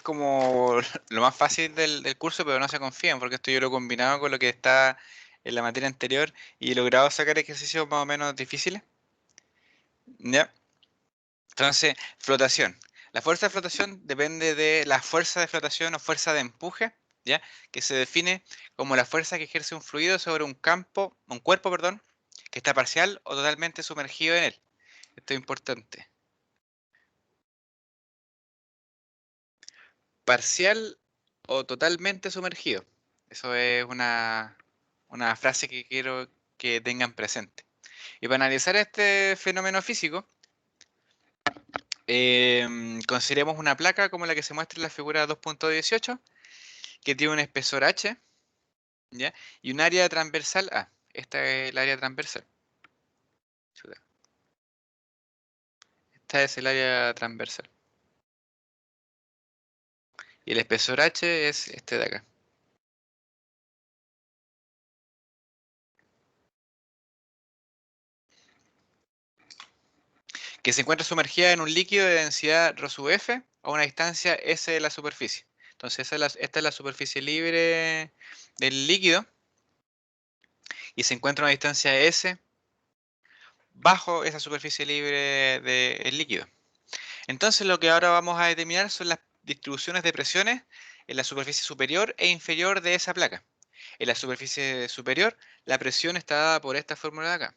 como lo más fácil del curso, pero no se confíen, porque esto yo lo he combinado con lo que está en la materia anterior y he logrado sacar ejercicios más o menos difíciles. ¿Ya? Entonces, flotación. La fuerza de flotación depende de la fuerza de flotación o fuerza de empuje, ¿ya? Que se define como la fuerza que ejerce un fluido sobre un cuerpo, perdón, que está parcial o totalmente sumergido en él. Esto es importante. Parcial o totalmente sumergido. Eso es una frase que quiero que tengan presente. Y para analizar este fenómeno físico, consideremos una placa como la que se muestra en la figura 2.18, que tiene un espesor H, ¿ya? Y un área transversal A. Esta es el área transversal. Chuta. Esta es el área transversal. Y el espesor H es este de acá. Que se encuentra sumergida en un líquido de densidad ρ sub f a una distancia s de la superficie. Entonces esta es la superficie libre del líquido y se encuentra a una distancia s bajo esa superficie libre del líquido. Entonces lo que ahora vamos a determinar son las distribuciones de presiones en la superficie superior e inferior de esa placa. En la superficie superior, la presión está dada por esta fórmula de acá.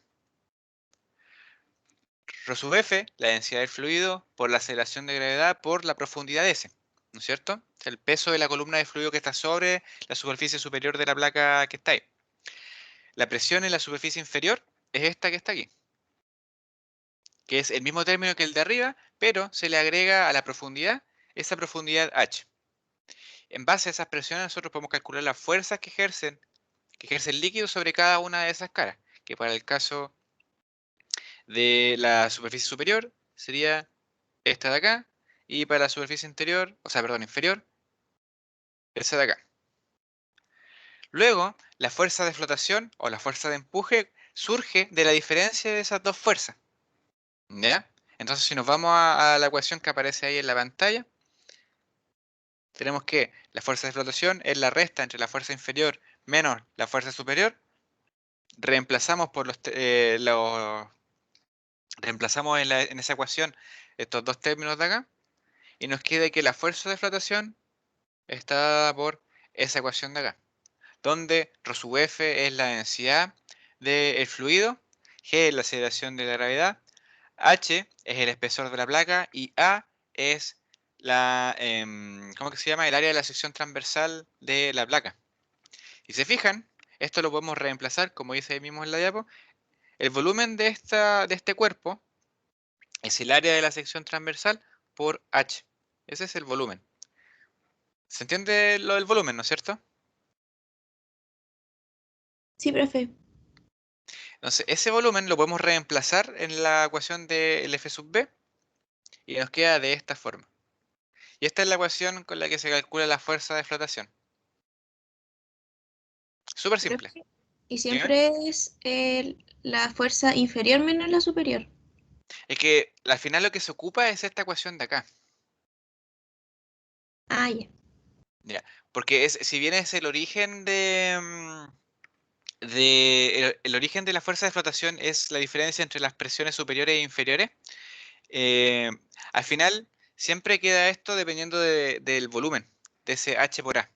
Rho sub F, la densidad del fluido, por la aceleración de gravedad, por la profundidad S. ¿No es cierto? El peso de la columna de fluido que está sobre la superficie superior de la placa que está ahí. La presión en la superficie inferior es esta que está aquí, que es el mismo término que el de arriba, pero se le agrega a la profundidad esa profundidad H. En base a esas presiones nosotros podemos calcular las fuerzas que ejerce el líquido sobre cada una de esas caras, que para el caso de la superficie superior sería esta de acá, y para la superficie interior, o sea, perdón, inferior, esa de acá. Luego, la fuerza de flotación o la fuerza de empuje surge de la diferencia de esas dos fuerzas. ¿Ya? Entonces, si nos vamos a la ecuación que aparece ahí en la pantalla, tenemos que la fuerza de flotación es la resta entre la fuerza inferior menos la fuerza superior. Reemplazamos por reemplazamos en esa ecuación estos dos términos de acá y nos queda que la fuerza de flotación está dada por esa ecuación de acá, donde ρ sub F es la densidad del fluido, G es la aceleración de la gravedad, H es el espesor de la placa y A es ¿cómo que se llama? El área de la sección transversal de la placa. Si se fijan, esto lo podemos reemplazar, como dice ahí mismo en la diapo, el volumen de este cuerpo es el área de la sección transversal por H. Ese es el volumen. ¿Se entiende lo del volumen, no es cierto? Sí, profe. Entonces, ese volumen lo podemos reemplazar en la ecuación del F sub B y nos queda de esta forma. Y esta es la ecuación con la que se calcula la fuerza de flotación. Súper simple. Profe, y Dígame. siempre es la fuerza inferior menos la superior. Es que al final lo que se ocupa es esta ecuación de acá. Ah, ya. Ya, porque si bien es el origen el origen de la fuerza de flotación es la diferencia entre las presiones superiores e inferiores, eh, al final siempre queda esto dependiendo del volumen, de ese H por A,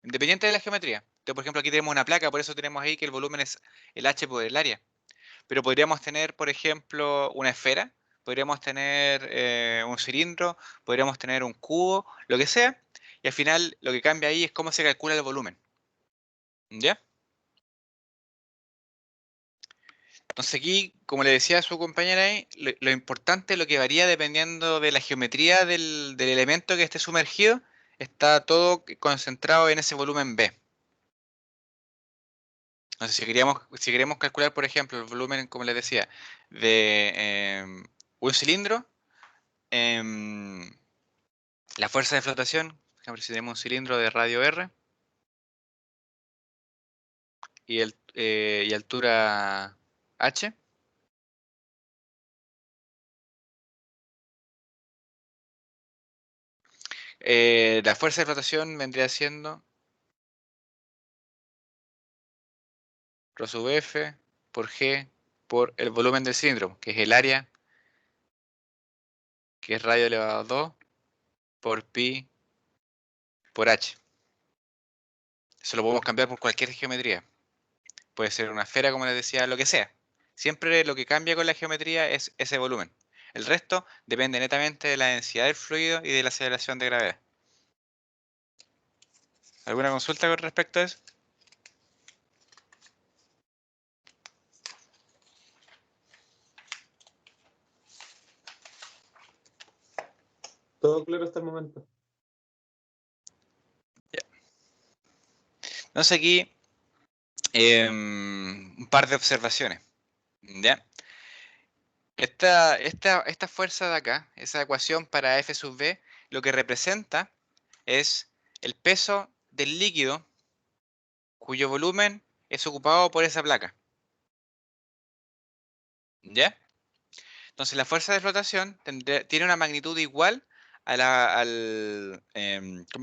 independiente de la geometría. Entonces, por ejemplo, aquí tenemos una placa, por eso tenemos ahí que el volumen es el H por el área. Pero podríamos tener, por ejemplo, una esfera, podríamos tener un cilindro, podríamos tener un cubo, lo que sea, y al final lo que cambia ahí es cómo se calcula el volumen. ¿Ya? Entonces aquí, como le decía a su compañera ahí, lo importante, lo que varía dependiendo de la geometría del elemento que esté sumergido, está todo concentrado en ese volumen B. Entonces si queremos calcular, por ejemplo, el volumen, como les decía, de un cilindro, em, la fuerza de flotación, por ejemplo, si tenemos un cilindro de radio R y altura H, La fuerza de flotación vendría siendo Rho sub F por G por el volumen del cilindro, que es el área, que es radio elevado a 2 por pi por h. Eso lo podemos cambiar por cualquier geometría. Puede ser una esfera, como les decía, lo que sea. Siempre lo que cambia con la geometría es ese volumen. El resto depende netamente de la densidad del fluido y de la aceleración de gravedad. ¿Alguna consulta con respecto a eso? Todo claro hasta el momento. Entonces aquí un par de observaciones. ¿Ya? Esta fuerza de acá, esa ecuación para F sub B, lo que representa es el peso del líquido cuyo volumen es ocupado por esa placa. ¿Ya? Entonces la fuerza de flotación tiene una magnitud igual ¿cómo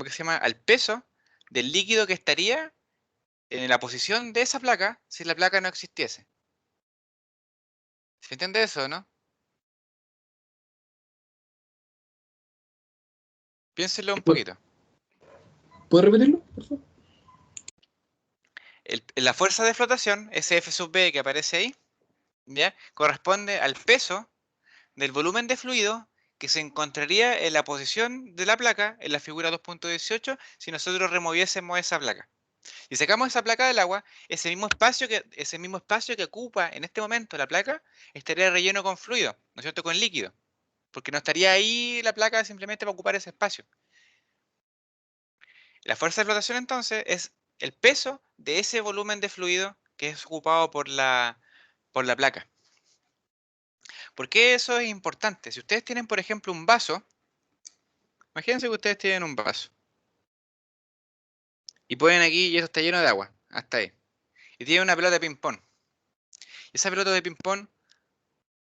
que se llama? Al peso del líquido que estaría en la posición de esa placa si la placa no existiese. ¿Se entiende eso, no? Piénsenlo un poquito. ¿Puedes repetirlo, por favor? La fuerza de flotación, ese F sub B que aparece ahí, ¿ya? Corresponde al peso del volumen de fluido que se encontraría en la posición de la placa en la figura 2.18 si nosotros removiésemos esa placa. Si sacamos esa placa del agua, ese mismo espacio que ocupa en este momento la placa estaría relleno con fluido, ¿no es cierto? Con líquido, porque no estaría ahí la placa simplemente para ocupar ese espacio. La fuerza de flotación entonces es el peso de ese volumen de fluido que es ocupado por la placa. ¿Por qué eso es importante? Si ustedes tienen, por ejemplo, un vaso, imagínense que ustedes tienen un vaso y ponen aquí y eso está lleno de agua, hasta ahí. Y tienen una pelota de ping-pong. Y esa pelota de ping-pong,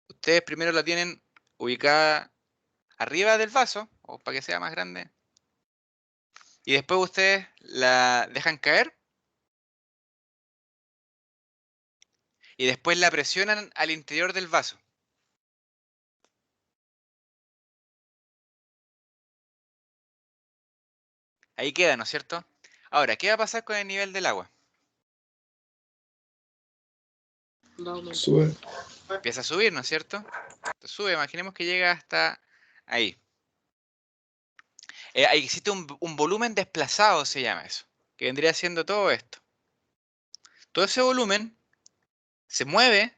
ustedes primero la tienen ubicada arriba del vaso, o para que sea más grande, y después ustedes la dejan caer y después la presionan al interior del vaso. Ahí queda, ¿no es cierto? Ahora, ¿qué va a pasar con el nivel del agua? Sube. Empieza a subir, ¿no es cierto? Entonces sube, imaginemos que llega hasta ahí. Ahí existe un volumen desplazado, se llama eso, que vendría siendo todo esto. Todo ese volumen se mueve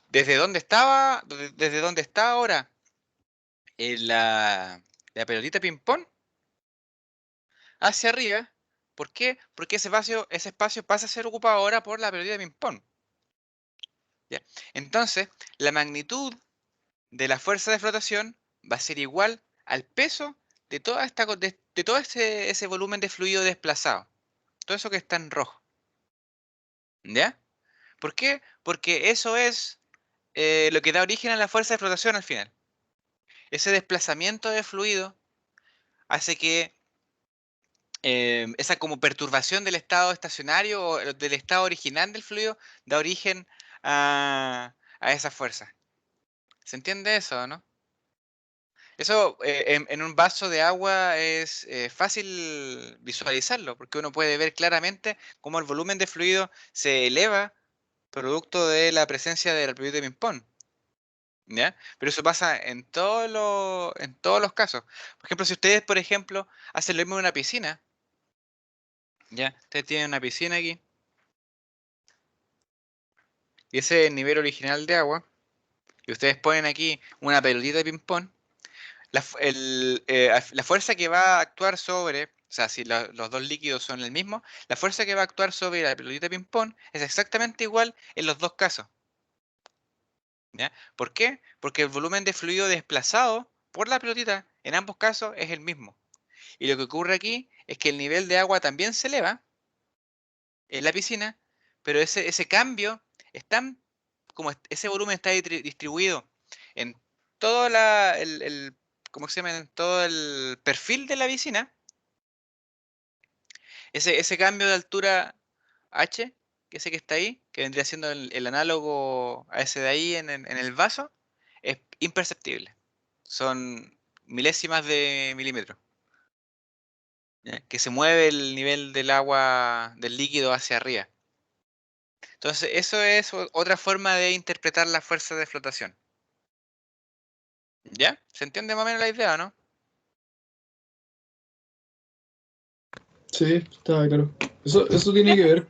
desde donde estaba, desde donde está ahora en la pelotita ping-pong hacia arriba. ¿Por qué? Porque ese espacio pasa a ser ocupado ahora por la pelotita de ping-pong. ¿Ya? Entonces, la magnitud de la fuerza de flotación va a ser igual al peso de de todo ese volumen de fluido desplazado. Todo eso que está en rojo. ¿Ya? ¿Por qué? Porque eso es lo que da origen a la fuerza de flotación al final. Ese desplazamiento de fluido hace que esa como perturbación del estado estacionario o del estado original del fluido da origen a esa fuerza. ¿Se entiende eso, no? Eso en un vaso de agua es fácil visualizarlo, porque uno puede ver claramente cómo el volumen de fluido se eleva producto de la presencia del pelotito de ping-pong. ¿Ya? Pero eso pasa en todos los casos. Por ejemplo, si ustedes, por ejemplo, hacen lo mismo en una piscina, ¿ya? Ustedes tienen una piscina aquí, y ese es el nivel original de agua, y ustedes ponen aquí una pelotita de ping-pong, la fuerza que va a actuar sobre, o sea, si los dos líquidos son el mismo, la fuerza que va a actuar sobre la pelotita de ping-pong es exactamente igual en los dos casos. ¿Ya? ¿Por qué? Porque el volumen de fluido desplazado por la pelotita en ambos casos es el mismo. Y lo que ocurre aquí es que el nivel de agua también se eleva en la piscina, pero ese cambio es tan, como ese volumen está distribuido en todo ¿cómo se llama? En todo el perfil de la piscina, ese cambio de altura H, que ese que está ahí, que vendría siendo el análogo a ese de ahí en el vaso, es imperceptible. Son milésimas de milímetro. ¿Ya? Que se mueve el nivel del agua, del líquido hacia arriba. Entonces, eso es otra forma de interpretar la fuerza de flotación. ¿Ya? ¿Se entiende más o menos la idea, o no? Sí, está claro. Eso tiene que ver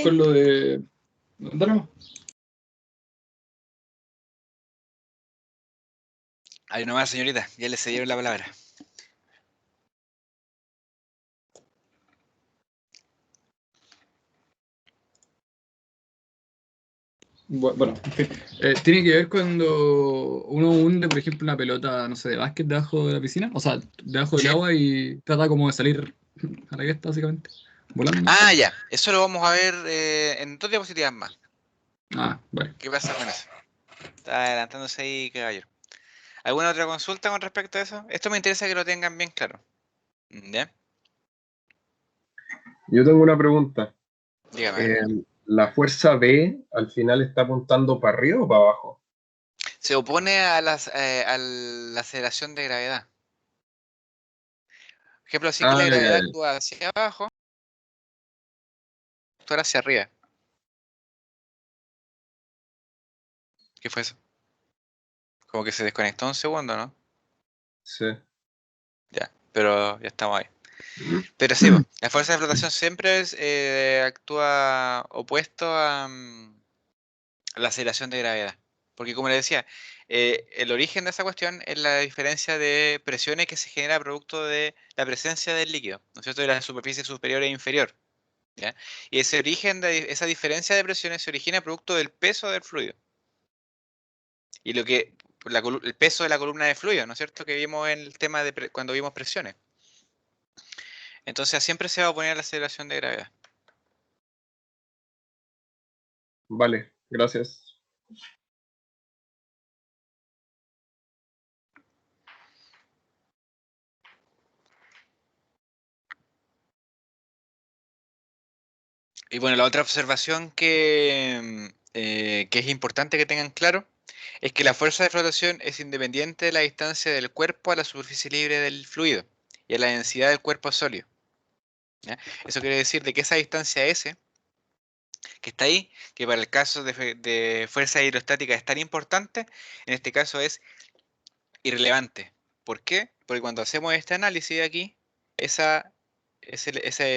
con lo de. Dale nomás. Ahí nomás, señorita, ya le cedieron la palabra. Bueno, en fin. Tiene que ver cuando uno hunde, por ejemplo, una pelota, no sé, de básquet debajo de la piscina, o sea, debajo del ¿Sí? agua y trata como de salir a la cresta, básicamente, volando. Ah, ya. Eso lo vamos a ver en 2 diapositivas más. Ah, vale. ¿Qué pasa con eso? Está adelantándose ahí, caballero. ¿Alguna otra consulta con respecto a eso? Esto me interesa que lo tengan bien claro. ¿Ya? Yo tengo una pregunta. Dígame. ¿La fuerza B al final está apuntando para arriba o para abajo? Se opone a la aceleración de gravedad. Por ejemplo, así que Ah, la ya, gravedad ya. actúa hacia abajo, actúa hacia arriba. ¿Qué fue eso? Como que se desconectó un segundo, ¿no? Sí. Ya, pero ya estamos ahí. Pero sí, po, la fuerza de flotación siempre actúa opuesto a la aceleración de gravedad. Porque como le decía, el origen de esa cuestión es la diferencia de presiones que se genera producto de la presencia del líquido, ¿no es cierto? De la superficie superior e inferior. ¿Ya? Y ese origen de esa diferencia de presiones se origina producto del peso del fluido. Y lo que el peso de la columna de fluido, ¿no es cierto? Que vimos en el tema de cuando vimos presiones. Entonces siempre se va a oponer a la aceleración de gravedad. Vale, gracias. Y bueno, la otra observación que es importante que tengan claro es que la fuerza de flotación es independiente de la distancia del cuerpo a la superficie libre del fluido y a la densidad del cuerpo sólido. ¿Ya? Eso quiere decir de que esa distancia S, que está ahí, que para el caso de fuerza hidrostática es tan importante, en este caso es irrelevante. ¿Por qué? Porque cuando hacemos este análisis de aquí, ese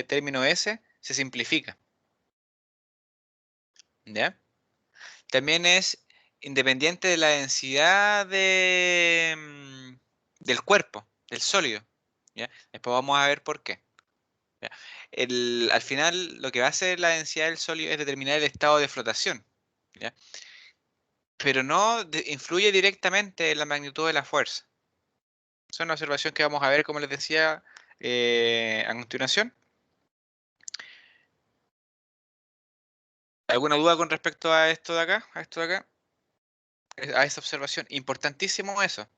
término S se simplifica. ¿Ya? También es independiente de la densidad del cuerpo, del sólido. ¿Ya? Después vamos a ver por qué. ¿Ya? Al final, lo que va a hacer la densidad del sólido es determinar el estado de flotación. ¿Ya? Pero no influye directamente en la magnitud de la fuerza. Esa es una observación que vamos a ver, como les decía, a continuación. ¿Alguna duda con respecto a esto de acá? A esto de acá. A esa observación. Importantísimo eso.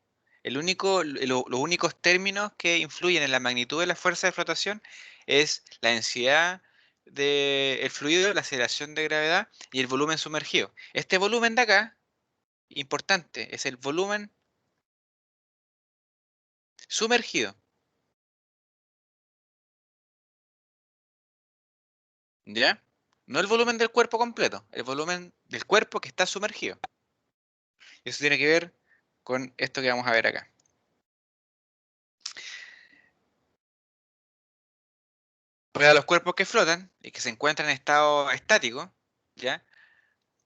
Los únicos términos que influyen en la magnitud de la fuerza de flotación es la densidad del fluido, la aceleración de gravedad y el volumen sumergido. Este volumen de acá, importante, es el volumen sumergido. ¿Ya? No el volumen del cuerpo completo, el volumen del cuerpo que está sumergido. Y eso tiene que ver con esto que vamos a ver acá. Para los cuerpos que flotan y que se encuentran en estado estático, ¿ya?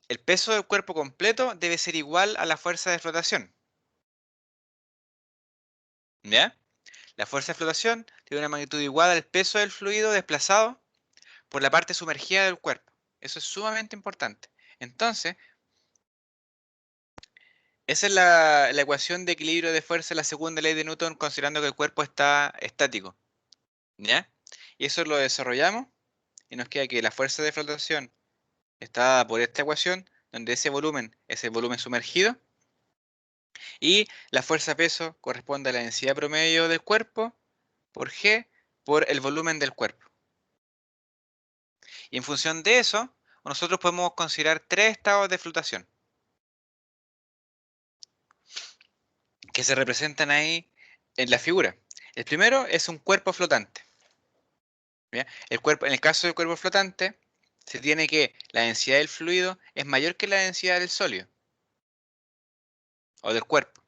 El peso del cuerpo completo debe ser igual a la fuerza de flotación. ¿Ya? La fuerza de flotación tiene una magnitud igual al peso del fluido desplazado por la parte sumergida del cuerpo. Eso es sumamente importante. Entonces, esa es la ecuación de equilibrio de fuerza, la segunda ley de Newton, considerando que el cuerpo está estático. ¿Ya? Y eso lo desarrollamos y nos queda que la fuerza de flotación está dada por esta ecuación, donde ese volumen es el volumen sumergido, Y la fuerza-peso corresponde a la densidad promedio del cuerpo por G por el volumen del cuerpo. Y en función de eso, nosotros podemos considerar 3 estados de flotación que se representan ahí en la figura. El primero es un cuerpo flotante. ¿Bien? En el caso del cuerpo flotante, se tiene que la densidad del fluido es mayor que la densidad del sólido o del cuerpo.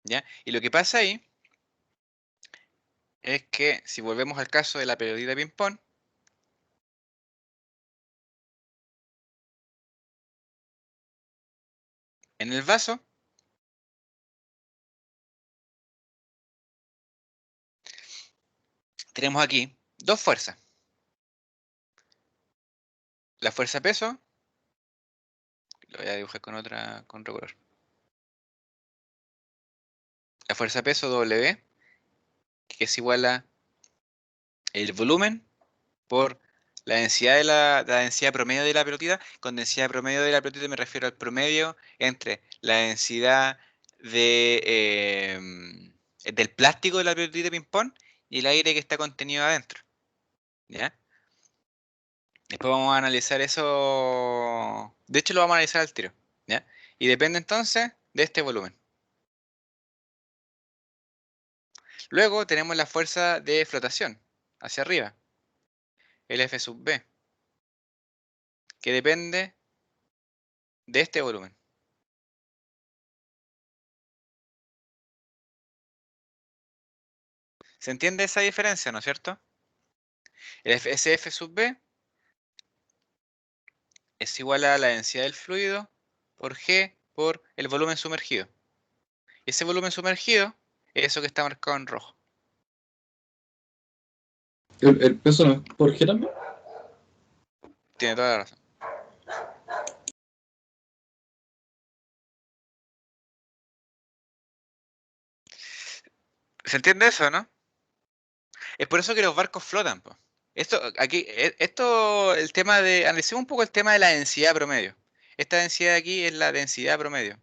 ¿Ya? Y lo que pasa ahí es que si volvemos al caso de la pelotita de ping-pong, en el vaso tenemos aquí dos fuerzas. La fuerza peso, lo voy a dibujar con otro color. La fuerza peso W, que es igual a el volumen por la densidad la densidad promedio de la pelotita. Con densidad promedio de la pelotita me refiero al promedio entre la densidad del plástico de la pelotita de ping-pong y el aire que está contenido adentro. ¿Ya? Después vamos a analizar eso. De hecho, lo vamos a analizar al tiro. ¿Ya? Y depende entonces de este volumen. Luego tenemos la fuerza de flotación hacia arriba, el F sub B, que depende de este volumen. ¿Se entiende esa diferencia, no es cierto? Ese F sub B es igual a la densidad del fluido por G por el volumen sumergido. Y ese volumen sumergido es eso que está marcado en rojo. ¿El peso no es por G también? Tiene toda la razón. ¿Se entiende eso, no? Es por eso que los barcos flotan, po. El tema de, analicemos un poco el tema de la densidad promedio. Esta densidad de aquí es la densidad promedio.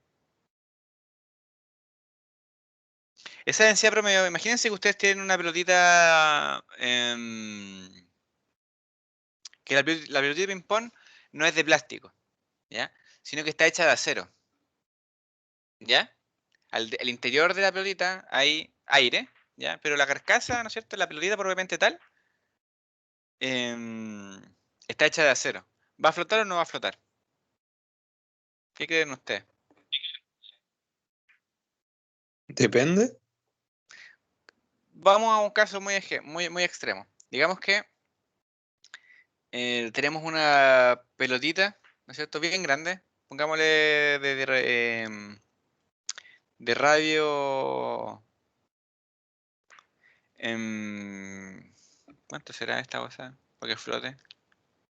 Esa densidad promedio, imagínense que ustedes tienen una pelotita, que la pelotita de ping-pong no es de plástico, ¿ya? Sino que está hecha de acero, ¿ya? Al interior de la pelotita hay aire, ¿ya? Pero la carcasa, ¿no es cierto? La pelotita propiamente tal, em, está hecha de acero. ¿Va a flotar o no va a flotar? ¿Qué creen ustedes? Depende. Vamos a un caso muy extremo. Digamos que tenemos una pelotita, ¿no es cierto? Bien grande. Pongámosle de radio. ¿Cuánto será esta cosa? Para que flote.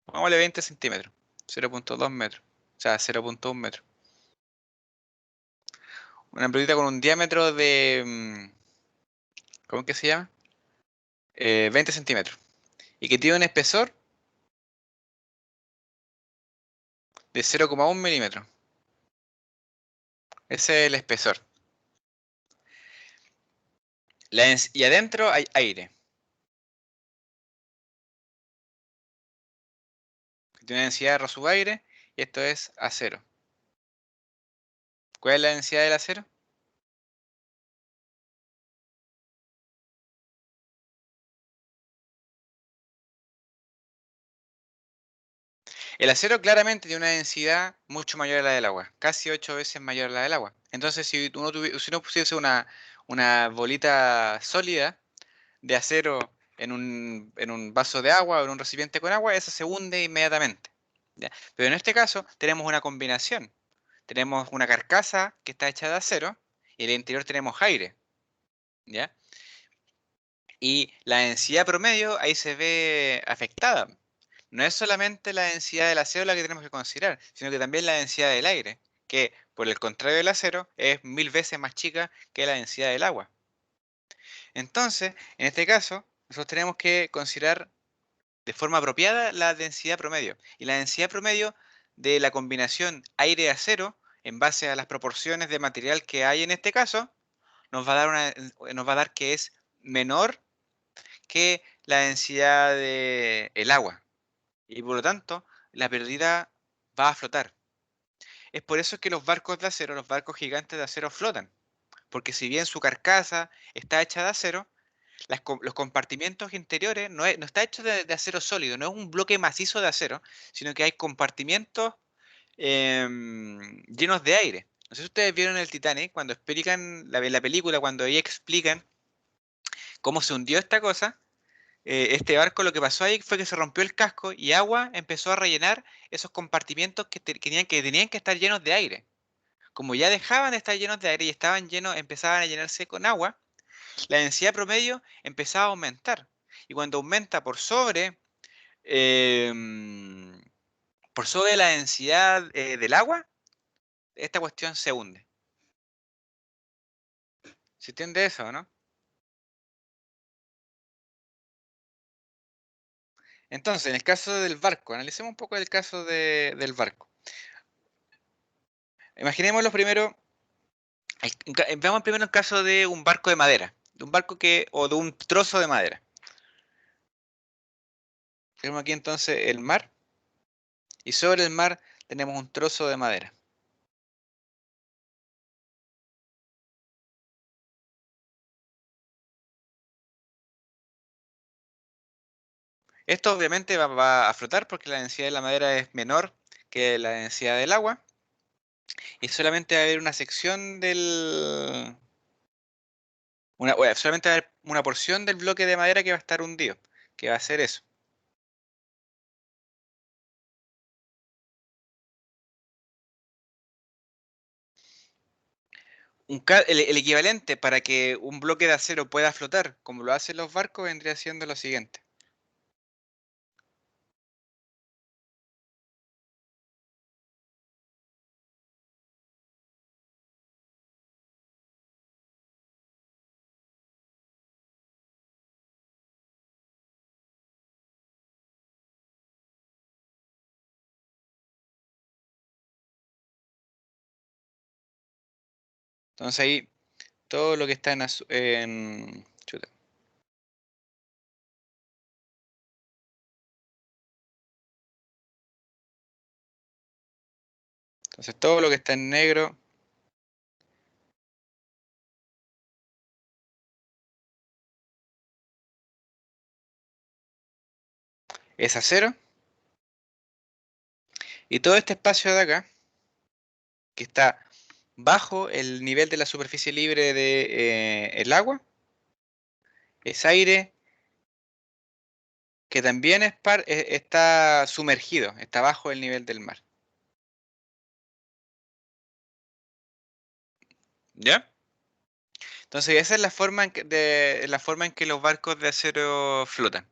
Pongámosle 20 centímetros. 0.2 metros. O sea, 0.1 metro. Una pelotita con un diámetro de. ¿Cómo es que se llama? 20 centímetros. Y que tiene un espesor de 0,1 milímetros. Ese es el espesor. Y adentro hay aire. Tiene una densidad de Rho sub aire y esto es acero. ¿Cuál es la densidad del acero? El acero claramente tiene una densidad mucho mayor a la del agua, casi 8 veces mayor a la del agua. Entonces, si uno pusiese una bolita sólida de acero en un vaso de agua o en un recipiente con agua, esa se hunde inmediatamente. ¿Ya? Pero en este caso tenemos una combinación. Tenemos una carcasa que está hecha de acero y en el interior tenemos aire. ¿Ya? Y la densidad promedio ahí se ve afectada. No es solamente la densidad del acero la que tenemos que considerar, sino que también la densidad del aire, que por el contrario del acero es 1000 veces más chica que la densidad del agua. Entonces, en este caso, nosotros tenemos que considerar de forma apropiada la densidad promedio. Y la densidad promedio de la combinación aire-acero en base a las proporciones de material que hay en este caso, nos va a dar que es menor que la densidad del agua. Y por lo tanto, la pérdida va a flotar. Es por eso que los barcos de acero, los barcos gigantes de acero flotan. Porque si bien su carcasa está hecha de acero, los compartimientos interiores no está hecho de acero sólido, no es un bloque macizo de acero, sino que hay compartimientos llenos de aire. No sé si ustedes vieron el Titanic, cuando explican la película, cuando ahí explican cómo se hundió esta cosa, este barco, lo que pasó ahí fue que se rompió el casco y agua empezó a rellenar esos compartimientos que tenían que estar llenos de aire. Como ya dejaban de estar llenos de aire y estaban llenos, empezaban a llenarse con agua, la densidad promedio empezaba a aumentar. Y cuando aumenta por sobre la densidad del agua, esta cuestión se hunde. ¿Se entiende eso, no? Entonces, en el caso del barco, analicemos un poco el caso del barco. Imaginémoslo primero, veamos primero el caso de un barco de madera, de un barco o de un trozo de madera. Tenemos aquí entonces el mar, y sobre el mar tenemos un trozo de madera. Esto obviamente va a flotar porque la densidad de la madera es menor que la densidad del agua, y solamente va a haber una sección solamente va a haber una porción del bloque de madera que va a estar hundido, que va a ser eso. El equivalente para que un bloque de acero pueda flotar, como lo hacen los barcos, vendría siendo lo siguiente. Entonces ahí todo lo que está chuta. Entonces todo lo que está en negro es acero. Y todo este espacio de acá, que está bajo el nivel de la superficie libre de, el agua, es aire que también está sumergido, está bajo el nivel del mar. ¿Ya? Entonces esa es la forma la forma en que los barcos de acero flotan.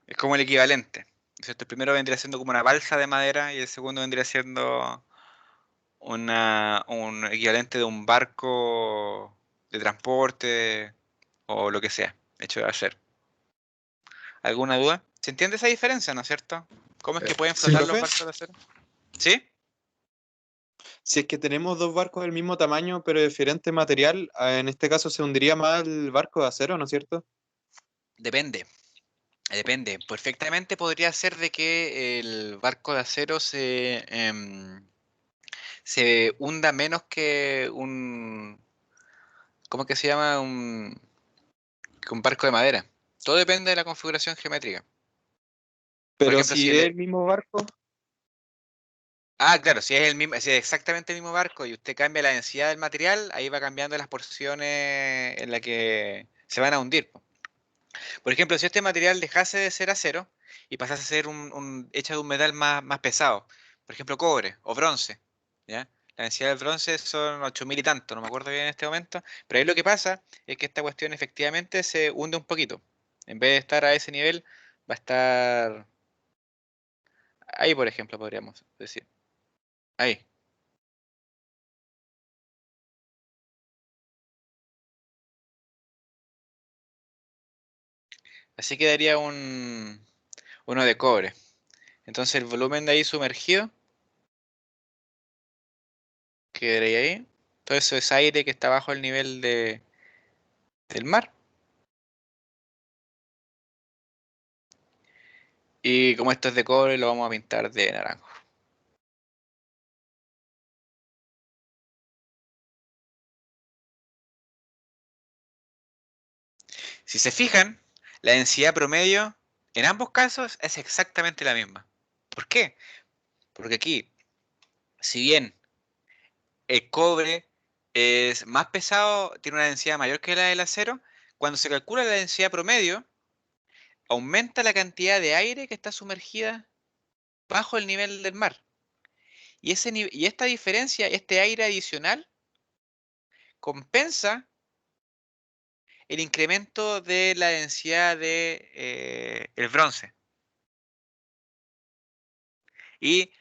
Es como el equivalente. ¿Cierto? El primero vendría siendo como una balsa de madera y el segundo vendría siendo un equivalente de un barco de transporte o lo que sea, hecho de acero. ¿Alguna duda? ¿Se entiende esa diferencia, no es cierto? ¿Cómo es que pueden Sí. flotar los Profe, barcos de acero? ¿Sí? si es que tenemos dos barcos del mismo tamaño pero de diferente material, en este caso se hundiría más el barco de acero, ¿no es cierto? Depende. Depende. Perfectamente podría ser de que el barco de acero se hunda menos que ¿cómo que se llama? Que un barco de madera. Todo depende de la configuración geométrica. Por Pero ejemplo, si es el mismo barco, claro, si es el mismo, si es exactamente el mismo barco y usted cambia la densidad del material, ahí va cambiando las porciones en las que se van a hundir, po. Por ejemplo, si este material dejase de ser acero y pasase a ser hecho de un metal más pesado, por ejemplo, cobre o bronce, ¿ya? La densidad del bronce son 8000 y tanto, no me acuerdo bien en este momento, pero ahí lo que pasa es que esta cuestión efectivamente se hunde un poquito. En vez de estar a ese nivel, va a estar ahí, por ejemplo, podríamos decir. Ahí. Así quedaría uno de cobre. Entonces el volumen de ahí sumergido que veréis ahí. Todo eso es aire que está bajo el nivel del mar. Y como esto es de cobre, lo vamos a pintar de naranjo. Si se fijan, la densidad promedio en ambos casos es exactamente la misma. ¿Por qué? Porque aquí, si bien el cobre es más pesado, tiene una densidad mayor que la del acero, cuando se calcula la densidad promedio, aumenta la cantidad de aire que está sumergida bajo el nivel del mar. Y esta diferencia, este aire adicional, compensa el incremento de la densidad de el bronce. Y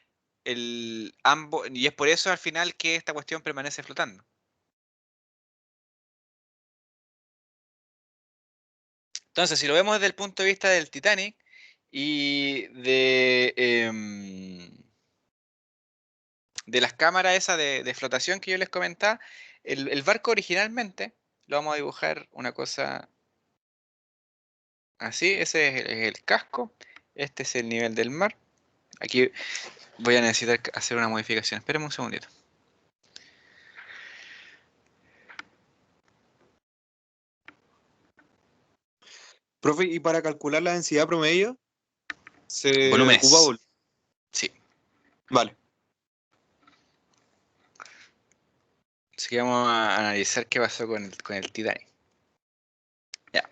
y es por eso al final que esta cuestión permanece flotando. Entonces, si lo vemos desde el punto de vista del Titanic y de las cámaras esas de flotación que yo les comentaba, el barco originalmente lo vamos a dibujar una cosa así. Ese es el casco, este es el nivel del mar. Aquí voy a necesitar hacer una modificación. Espérenme un segundito. Profe, y para calcular la densidad promedio, se Volúmenes. ocupa volumen. Sí. Vale. Así que vamos a analizar qué pasó con el Titanic. Ya.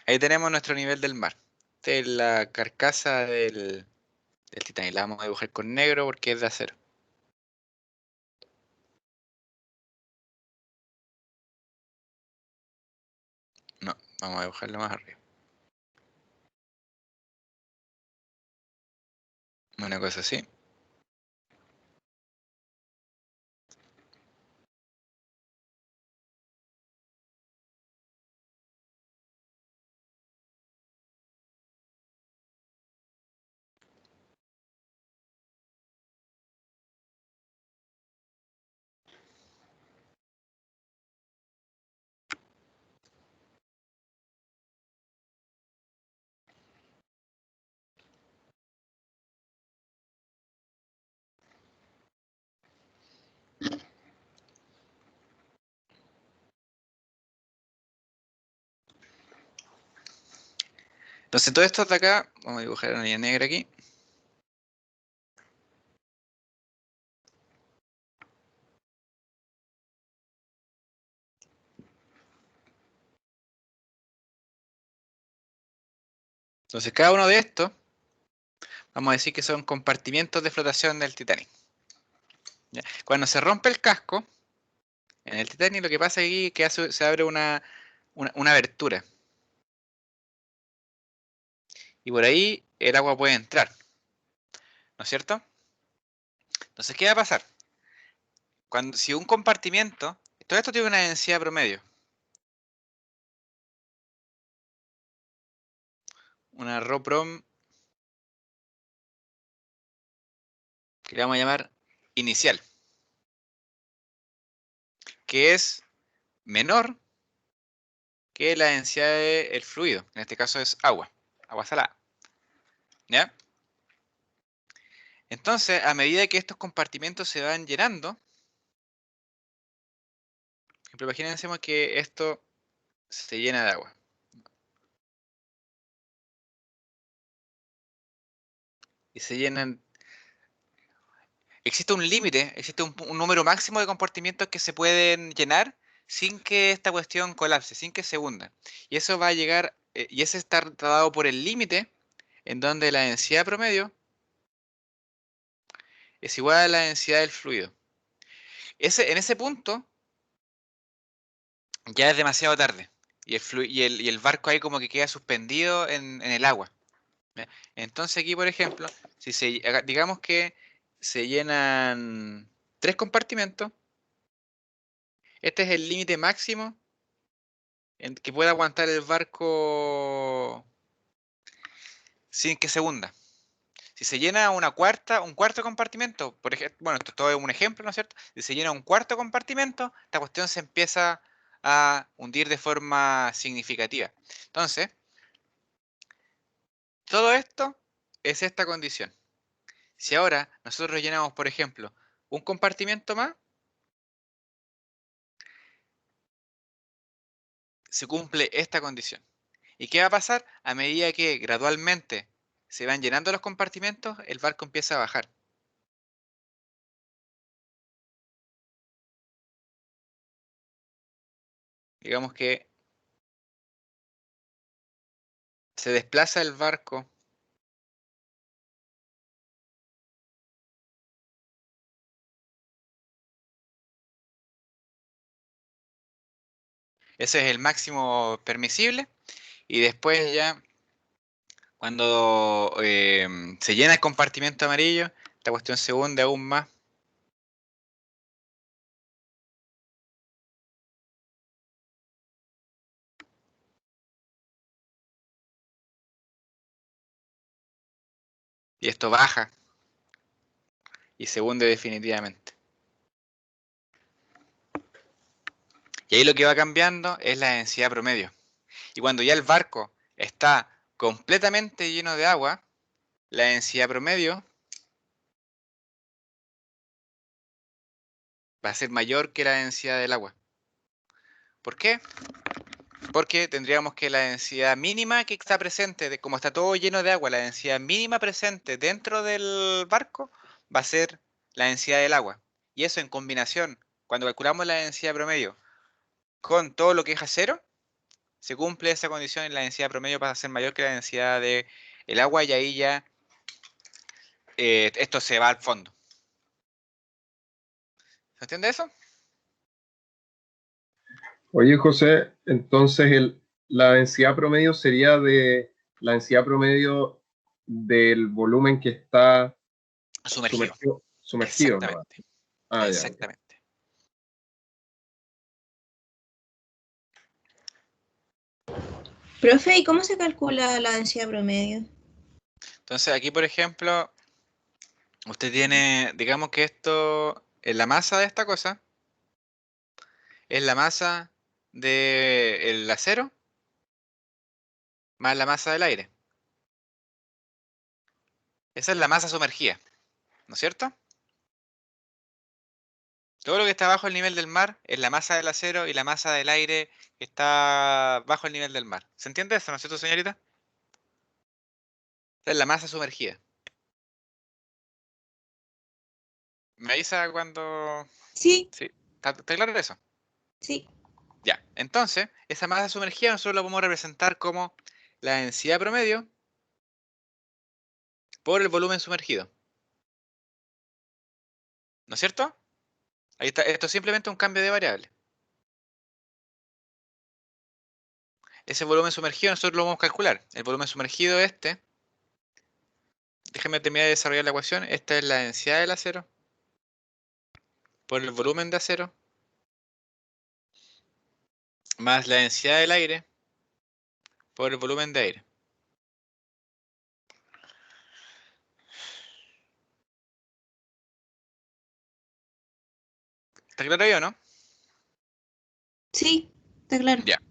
Ahí tenemos nuestro nivel del mar. Esta es la carcasa del Titanic. La vamos a dibujar con negro porque es de acero. No, vamos a dibujarlo más arriba. Una cosa así. Entonces todo esto de acá, vamos a dibujar una línea negra aquí. Entonces cada uno de estos, vamos a decir que son compartimientos de flotación del Titanic. ¿Ya? Cuando se rompe el casco, en el Titanic lo que pasa aquí es que se abre una abertura. Y por ahí el agua puede entrar. ¿No es cierto? Entonces, ¿qué va a pasar? Si un compartimento, todo esto tiene una densidad promedio. Una ρ que le vamos a llamar inicial, que es menor que la densidad del fluido. En este caso es agua salada. ¿Ya? Entonces, a medida que estos compartimentos se van llenando, por ejemplo, imagínense que esto se llena de agua. Y se llenan. Existe un límite, existe un número máximo de compartimentos que se pueden llenar sin que esta cuestión colapse, sin que se hunda. Y eso va a llegar, y ese está dado por el límite en donde la densidad promedio es igual a la densidad del fluido. En ese punto ya es demasiado tarde. Y el barco ahí como que queda suspendido en el agua. ¿Ya? Entonces aquí, por ejemplo, digamos que se llenan 3 compartimentos, este es el límite máximo que pueda aguantar el barco sin que se hunda. Si se llena un cuarto compartimento, por ejemplo, bueno, esto todo es un ejemplo, ¿no es cierto? Si se llena un cuarto compartimento, esta cuestión se empieza a hundir de forma significativa. Entonces, todo esto es esta condición. Si ahora nosotros llenamos, por ejemplo, un compartimento más, se cumple esta condición. ¿Y qué va a pasar? A medida que gradualmente se van llenando los compartimentos, el barco empieza a bajar. Digamos que se desplaza el barco ese es el máximo permisible. Y después ya, cuando se llena el compartimento amarillo, esta cuestión se hunde aún más. Y esto baja y se hunde definitivamente. Y ahí lo que va cambiando es la densidad promedio. Y cuando ya el barco está completamente lleno de agua, la densidad promedio va a ser mayor que la densidad del agua. ¿Por qué? Porque tendríamos que la densidad mínima que está presente, como está todo lleno de agua, la densidad mínima presente dentro del barco va a ser la densidad del agua. Y eso en combinación, cuando calculamos la densidad promedio con todo lo que es a cero, se cumple esa condición y la densidad promedio pasa a ser mayor que la densidad del agua y ahí ya esto se va al fondo. ¿Se entiende eso? Oye, José, entonces la densidad promedio sería de la densidad promedio del volumen que está Sumergido. sumergido, ¿no? Exactamente. Ah, ya, ok. Exactamente. Profe, ¿y cómo se calcula la densidad promedio? Entonces aquí, por ejemplo, usted tiene, digamos que esto, en la masa de esta cosa, es la masa del acero más la masa del aire. Esa es la masa sumergida, ¿no es cierto? Todo lo que está bajo el nivel del mar es la masa del acero y la masa del aire que está bajo el nivel del mar. ¿Se entiende eso, no es cierto, señorita? Esa es la masa sumergida. ¿Me avisa cuando...? Sí, Sí, ¿está claro eso? sí. Ya, entonces, esa masa sumergida nosotros la podemos representar como la densidad promedio por el volumen sumergido. ¿No es cierto? Ahí está, esto es simplemente un cambio de variable. Ese volumen sumergido nosotros lo vamos a calcular. El volumen sumergido déjeme terminar de desarrollar la ecuación. Esta es la densidad del acero por el volumen de acero más la densidad del aire por el volumen de aire. ¿Está claro ahí o no? Sí, está claro. Ya.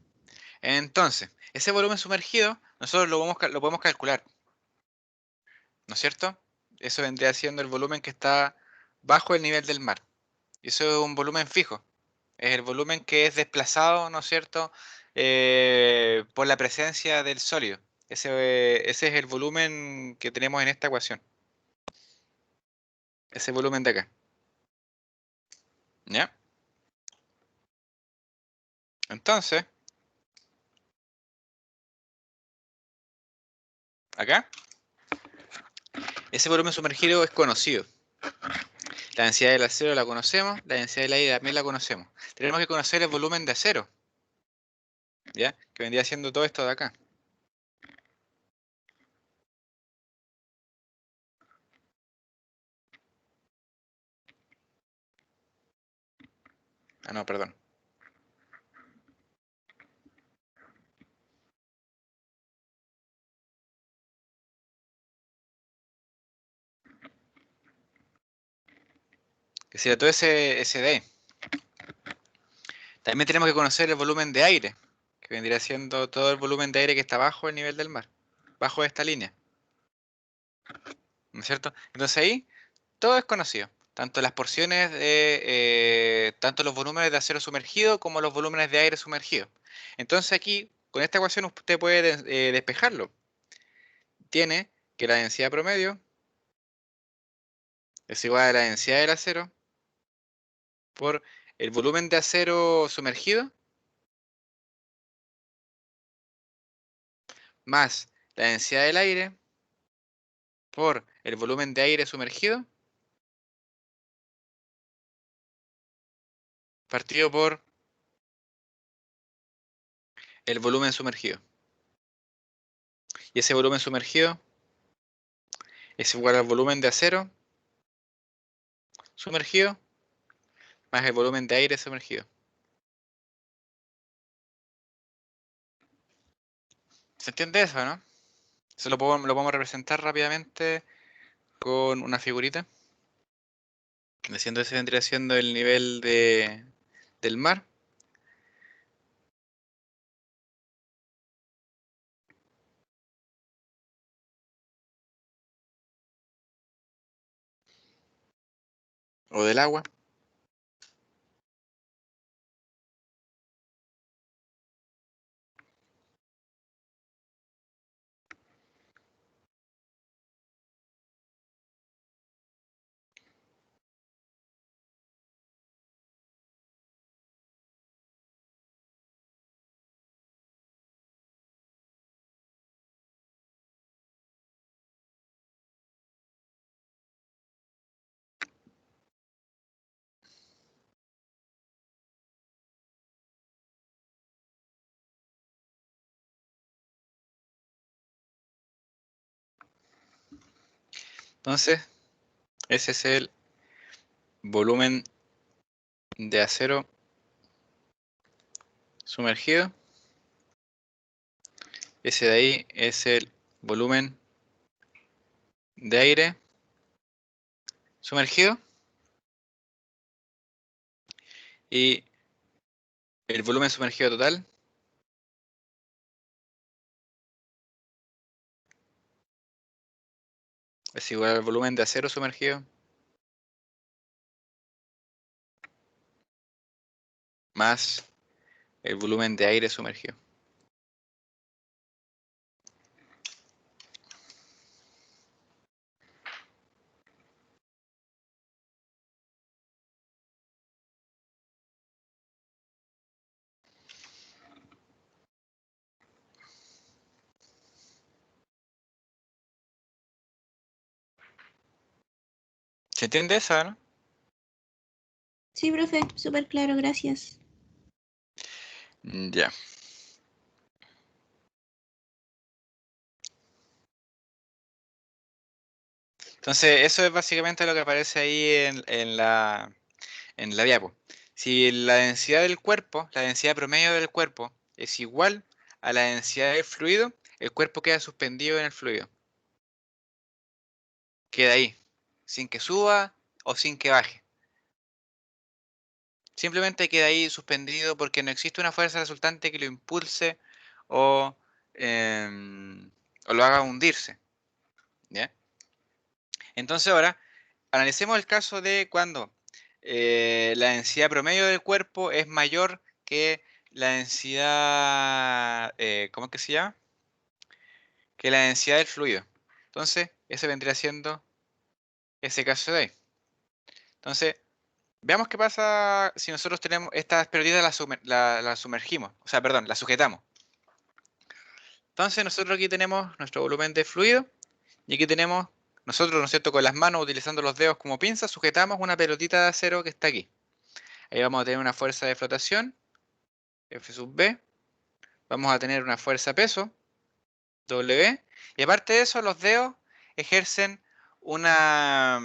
Entonces, ese volumen sumergido nosotros lo podemos calcular. ¿No es cierto? Eso vendría siendo el volumen que está bajo el nivel del mar. Y eso es un volumen fijo. Es el volumen que es desplazado, ¿no es cierto?, por la presencia del sólido. Ese es el volumen que tenemos en esta ecuación. Ese volumen de acá. ¿Ya? Entonces, acá, ese volumen sumergido es conocido. La densidad del acero la conocemos, la densidad del aire también la conocemos. Tenemos que conocer el volumen de acero, ¿ya? Que vendría siendo todo esto de acá. Ah, no, perdón. que sería todo ese de ahí. También tenemos que conocer el volumen de aire, que vendría siendo todo el volumen de aire que está bajo el nivel del mar, bajo esta línea. ¿No es cierto? Entonces ahí todo es conocido. Tanto las porciones tanto los volúmenes de acero sumergido como los volúmenes de aire sumergido. Entonces aquí, con esta ecuación usted puede despejarlo. Tiene que la densidad promedio es igual a la densidad del acero por el volumen de acero sumergido más la densidad del aire por el volumen de aire sumergido partido por el volumen sumergido. Y ese volumen sumergido es igual al volumen de acero sumergido más el volumen de aire sumergido. ¿Se entiende eso, no? Eso lo podemos representar rápidamente con una figurita. Haciendo ese vendría siendo el nivel del mar. O del agua. Entonces, ese es el volumen de acero sumergido. Ese de ahí es el volumen de aire sumergido. Y el volumen sumergido total es igual al volumen de acero sumergido más el volumen de aire sumergido. ¿Se entiende eso, no? Sí, profe, súper claro, gracias. Ya. Entonces, eso es básicamente lo que aparece ahí en la diapo. Si la densidad del cuerpo, la densidad promedio del cuerpo, es igual a la densidad del fluido, el cuerpo queda suspendido en el fluido. Queda ahí, sin que suba o sin que baje. Simplemente queda ahí suspendido porque no existe una fuerza resultante que lo impulse o, o lo haga hundirse. ¿Ya? Entonces ahora, analicemos el caso de cuando la densidad promedio del cuerpo es mayor que la densidad, ¿cómo es que se llama? Que la densidad del fluido. Entonces, ese vendría siendo ese caso de ahí. Entonces, veamos qué pasa si nosotros tenemos estas pelotitas las sumergimos, o sea, perdón, las sujetamos. Entonces, nosotros aquí tenemos nuestro volumen de fluido y aquí tenemos, nosotros, ¿no es cierto?, con las manos, utilizando los dedos como pinzas, sujetamos una pelotita de acero que está aquí. Ahí vamos a tener una fuerza de flotación, F sub B. Vamos a tener una fuerza peso, W. Y aparte de eso, los dedos ejercen una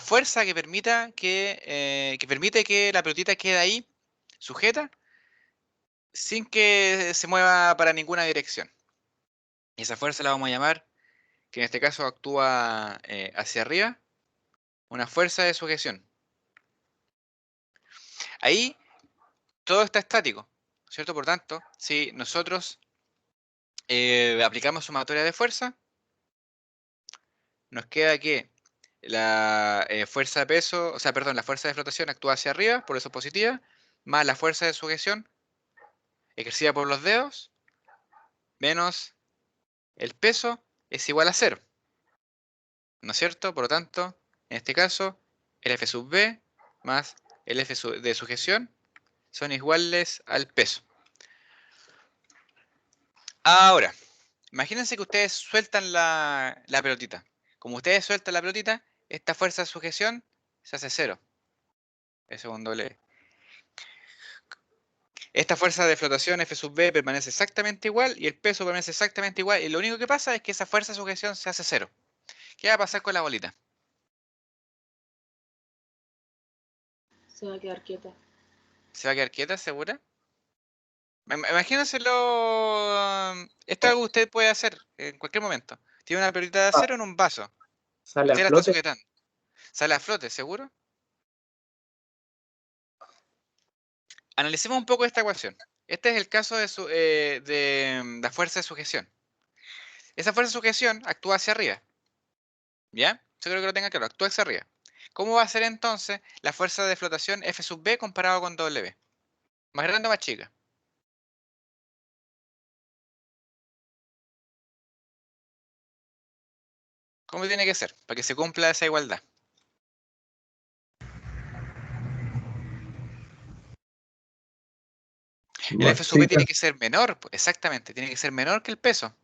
fuerza que permite que la pelotita quede ahí sujeta sin que se mueva para ninguna dirección. Y esa fuerza la vamos a llamar, que en este caso actúa hacia arriba, una fuerza de sujeción. Ahí todo está estático, ¿cierto? Por tanto, si nosotros aplicamos sumatoria de fuerza, nos queda que la fuerza de peso, o sea, perdón, la fuerza de flotación actúa hacia arriba, por eso positiva, más la fuerza de sujeción ejercida por los dedos, menos el peso es igual a 0. ¿No es cierto? Por lo tanto, en este caso, el F sub B más el F de sujeción son iguales al peso. Ahora, imagínense que ustedes sueltan la pelotita. Como ustedes sueltan la pelotita, esta fuerza de sujeción se hace 0. Eso con doble E. Esta fuerza de flotación F sub B permanece exactamente igual y el peso permanece exactamente igual. Y lo único que pasa es que esa fuerza de sujeción se hace 0. ¿Qué va a pasar con la bolita? Se va a quedar quieta. ¿Se va a quedar quieta, segura? Imagínenselo. Esto es algo que usted puede hacer en cualquier momento. Tiene una pelotita de acero en un vaso. Sale Usted a la está flote. sujetando. Sale a flote, ¿seguro? Analicemos un poco esta ecuación. Este es el caso de la fuerza de sujeción. Esa fuerza de sujeción actúa hacia arriba. ¿Ya? Yo creo que lo tenga claro. Actúa hacia arriba. ¿Cómo va a ser entonces la fuerza de flotación F sub B comparado con W? ¿Más grande o más chica? ¿Cómo tiene que ser? Para que se cumpla esa igualdad. El F sub B tiene que ser menor, exactamente, tiene que ser menor que el peso.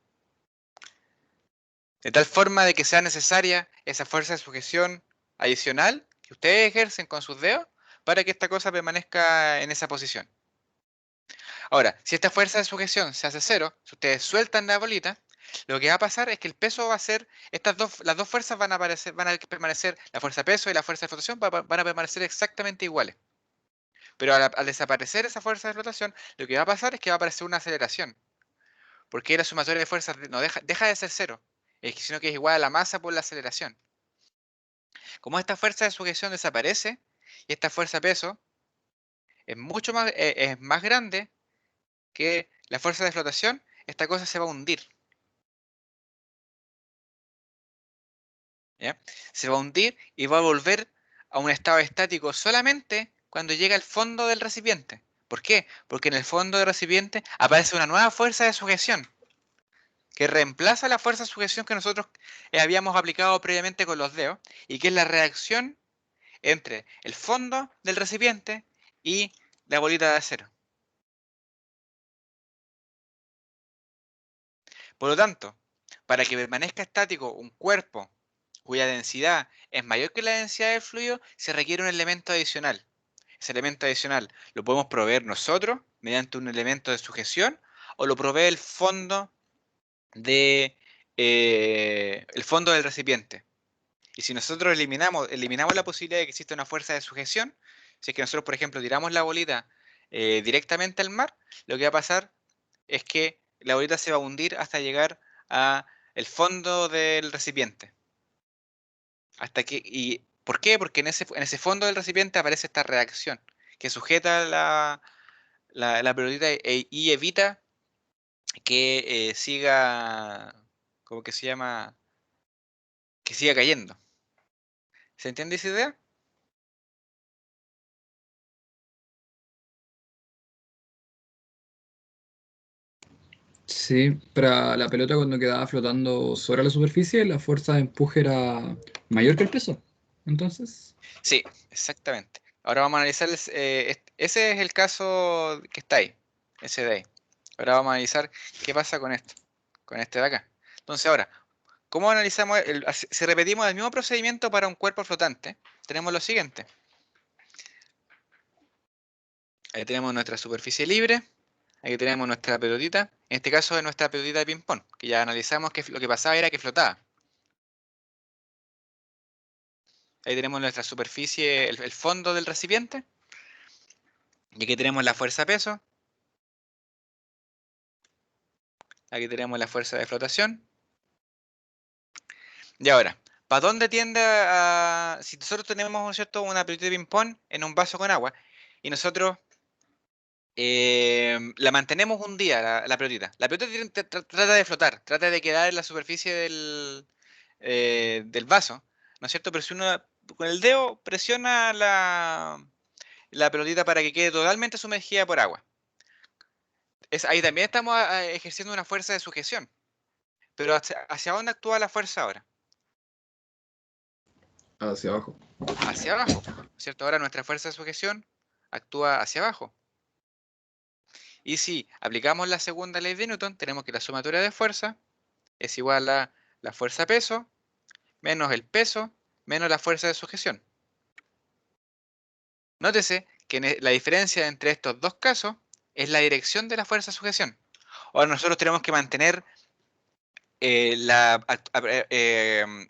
De tal forma de que sea necesaria esa fuerza de sujeción adicional que ustedes ejercen con sus dedos para que esta cosa permanezca en esa posición. Ahora, si esta fuerza de sujeción se hace 0, si ustedes sueltan la bolita, lo que va a pasar es que el peso va a ser, las dos fuerzas van a permanecer, la fuerza peso y la fuerza de flotación van a permanecer exactamente iguales. Pero al desaparecer esa fuerza de flotación, lo que va a pasar es que va a aparecer una aceleración. Porque la sumatoria de fuerzas no deja de ser 0, sino que es igual a la masa por la aceleración. Como esta fuerza de sujeción desaparece y esta fuerza peso es mucho más, es más grande que la fuerza de flotación, esta cosa se va a hundir. ¿Ya? Se va a hundir y va a volver a un estado estático solamente cuando llega al fondo del recipiente. ¿Por qué? Porque en el fondo del recipiente aparece una nueva fuerza de sujeción que reemplaza la fuerza de sujeción que nosotros habíamos aplicado previamente con los dedos y que es la reacción entre el fondo del recipiente y la bolita de acero. Por lo tanto, para que permanezca estático un cuerpo cuya densidad es mayor que la densidad del fluido, se requiere un elemento adicional. Ese elemento adicional lo podemos proveer nosotros mediante un elemento de sujeción o lo provee el fondo del recipiente. Y si nosotros eliminamos la posibilidad de que exista una fuerza de sujeción, si es que nosotros, por ejemplo, tiramos la bolita directamente al mar, lo que va a pasar es que la bolita se va a hundir hasta llegar a el fondo del recipiente. ¿Por qué? Porque en ese fondo del recipiente aparece esta reacción que sujeta la pelotita y evita que siga, ¿cómo que se llama? Que siga cayendo. ¿Se entiende esa idea? Sí, para la pelota cuando quedaba flotando sobre la superficie, la fuerza de empuje era mayor que el peso. Entonces, Sí, exactamente. Ahora vamos a analizar, ese es el caso que está ahí, ese de ahí. Ahora vamos a analizar qué pasa con esto, con este de acá. Entonces ahora, ¿cómo analizamos? Si repetimos el mismo procedimiento para un cuerpo flotante, tenemos lo siguiente. Ahí tenemos nuestra superficie libre, aquí tenemos nuestra pelotita, en este caso es nuestra pelotita de ping-pong, que ya analizamos que lo que pasaba era que flotaba. Ahí tenemos nuestra superficie, el fondo del recipiente, y aquí tenemos la fuerza peso. Aquí tenemos la fuerza de flotación. Y ahora, ¿para dónde tiende a...? Si nosotros tenemos, ¿no es cierto?, una pelotita de ping-pong en un vaso con agua, y nosotros la mantenemos un día, la pelotita. La pelotita trata de flotar, trata de quedar en la superficie del vaso, ¿no es cierto? Pero si uno con el dedo presiona la pelotita para que quede totalmente sumergida por agua. Ahí también estamos ejerciendo una fuerza de sujeción. Pero ¿hacia dónde actúa la fuerza ahora? Hacia abajo. Hacia abajo, ¿cierto? Ahora nuestra fuerza de sujeción actúa hacia abajo. Y si aplicamos la segunda ley de Newton, tenemos que la sumatoria de fuerza es igual a la fuerza peso menos el peso menos la fuerza de sujeción. Nótese que la diferencia entre estos dos casos es la dirección de la fuerza de sujeción. Ahora nosotros tenemos que mantener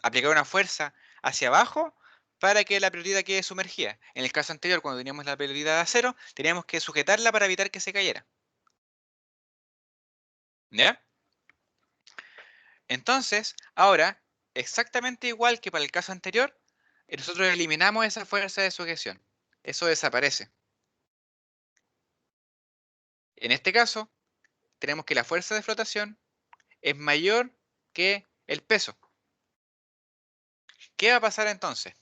aplicar una fuerza hacia abajo para que la pelotita quede sumergida. En el caso anterior, cuando teníamos la pelotita de acero, teníamos que sujetarla para evitar que se cayera. ¿Ya? Entonces, ahora, exactamente igual que para el caso anterior, nosotros eliminamos esa fuerza de sujeción. Eso desaparece. En este caso, tenemos que la fuerza de flotación es mayor que el peso. ¿Qué va a pasar entonces?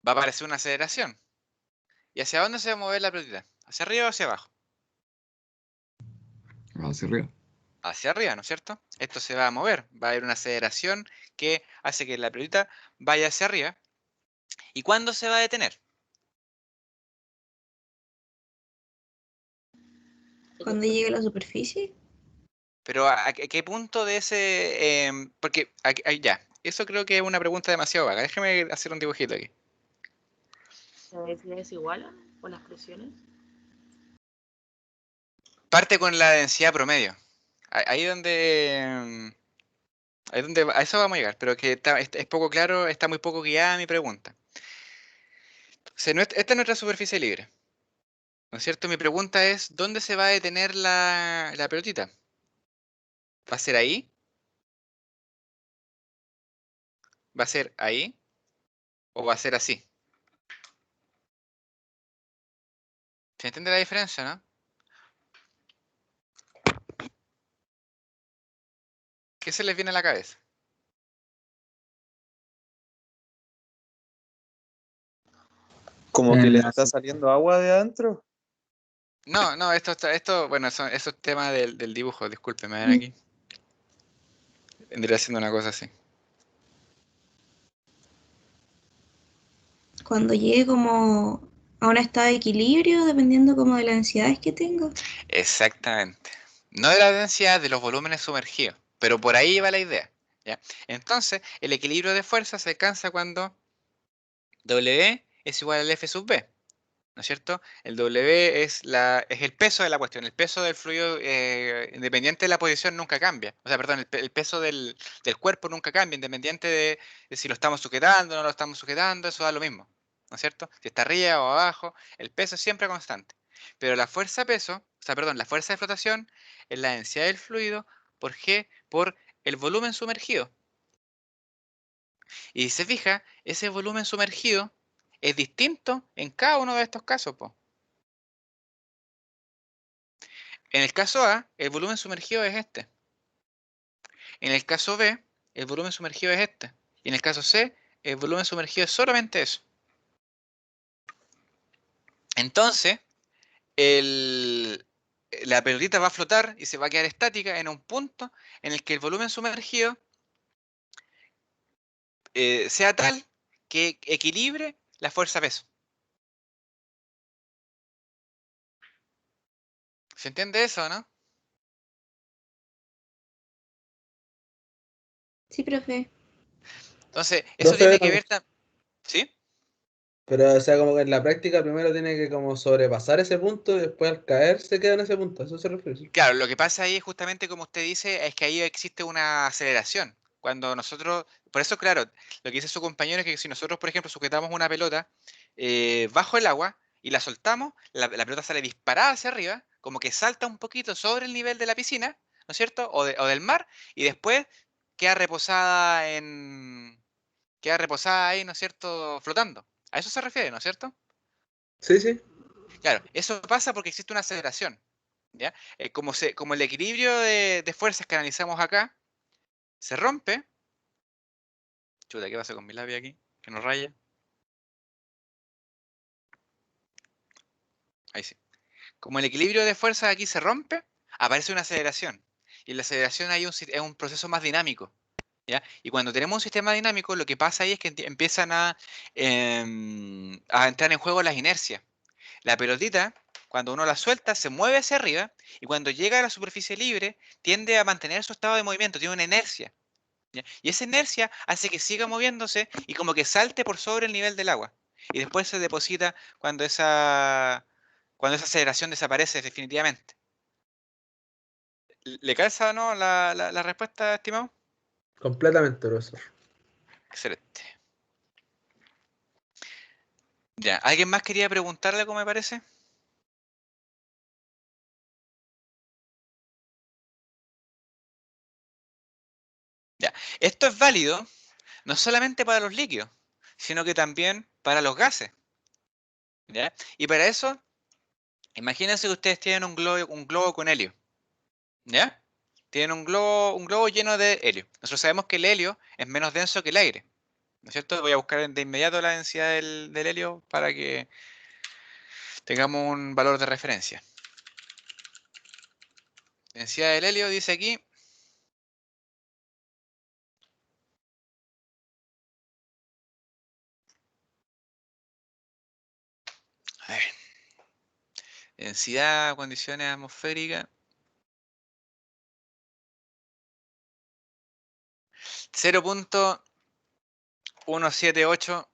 Va a aparecer una aceleración. ¿Y hacia dónde se va a mover la pelotita? ¿Hacia arriba o hacia abajo? Hacia arriba. Hacia arriba, ¿no es cierto? Esto se va a mover. Va a haber una aceleración que hace que la pelotita vaya hacia arriba. ¿Y cuándo se va a detener? Cuando llegue a la superficie. Pero ¿a qué punto de ese...? Porque ya, eso creo que es una pregunta demasiado vaga. Déjame hacer un dibujito aquí. ¿Las densidades se igualan o las presiones? Parte con la densidad promedio. Ahí donde a eso vamos a llegar, pero que es poco claro, está muy poco guiada mi pregunta. Entonces, esta es nuestra superficie libre, ¿no es cierto? Mi pregunta es, ¿dónde se va a detener la pelotita? ¿Va a ser ahí? ¿Va a ser ahí? ¿O va a ser así? ¿Se entiende la diferencia, no? ¿Qué se les viene a la cabeza? Como que le En la- está saliendo agua de adentro. No, esto bueno, eso es tema del dibujo, discúlpeme, ven aquí. Vendría siendo una cosa así. Cuando llegue como a un estado de equilibrio, dependiendo como de las densidades que tenga. Exactamente. No de la densidad de los volúmenes sumergidos, pero por ahí va la idea, ¿ya? Entonces, el equilibrio de fuerza se alcanza cuando W es igual al F sub B, ¿no es cierto? El W es el peso de la cuestión, el peso del fluido, independiente de la posición, nunca cambia. O sea, perdón, el peso del cuerpo nunca cambia, independiente de si lo estamos sujetando o no lo estamos sujetando, eso da lo mismo, ¿no es cierto? Si está arriba o abajo, el peso es siempre constante. Pero la fuerza peso, o sea, perdón, la fuerza de flotación es la densidad del fluido por G por el volumen sumergido. Y si se fija, ese volumen sumergido es distinto en cada uno de estos casos, po. En el caso A, el volumen sumergido es este. En el caso B, el volumen sumergido es este. Y en el caso C, el volumen sumergido es solamente eso. Entonces, la pelotita va a flotar y se va a quedar estática en un punto en el que el volumen sumergido sea tal que equilibre la fuerza peso. ¿Se entiende eso, no? Sí, profe. Entonces, eso Profe, tiene que ver... ¿Sí? pero o sea, como que en la práctica primero tiene que como sobrepasar ese punto y después al caer se queda en ese punto. ¿A eso se refiere? ¿Sí? Claro, lo que pasa ahí es justamente como usted dice, es que ahí existe una aceleración. Cuando nosotros, por eso, claro, lo que dice su compañero es que si nosotros, por ejemplo, sujetamos una pelota bajo el agua y la soltamos, la pelota sale disparada hacia arriba, como que salta un poquito sobre el nivel de la piscina, ¿no es cierto? O del mar, y después queda reposada queda reposada ahí, ¿no es cierto?, flotando. A eso se refiere, ¿no es cierto? Sí, sí. Claro, eso pasa porque existe una aceleración, ¿ya? Como el equilibrio de fuerzas que analizamos acá se rompe. Chuta, ¿qué pasa con mi labio aquí? Que no raya. Ahí sí. Como el equilibrio de fuerzas aquí se rompe, aparece una aceleración. Y en la aceleración es un proceso más dinámico, ¿ya? Y cuando tenemos un sistema dinámico, lo que pasa ahí es que empiezan a entrar en juego las inercias. La pelotita, cuando uno la suelta, se mueve hacia arriba y cuando llega a la superficie libre, tiende a mantener su estado de movimiento, tiene una inercia, ¿ya? Y esa inercia hace que siga moviéndose y como que salte por sobre el nivel del agua. Y después se deposita cuando esa aceleración desaparece definitivamente. ¿Le calza o no la respuesta, estimado? Completamente, profesor. Excelente. Ya, ¿alguien más quería preguntarle algo, me parece? Ya, esto es válido no solamente para los líquidos, sino que también para los gases, ¿ya? Y para eso, imagínense que ustedes tienen un globo con helio, ¿ya? Tienen un globo lleno de helio. Nosotros sabemos que el helio es menos denso que el aire, ¿no es cierto? Voy a buscar de inmediato la densidad del helio para que tengamos un valor de referencia. Densidad del helio dice aquí. A ver, densidad, condiciones atmosféricas. 0.178.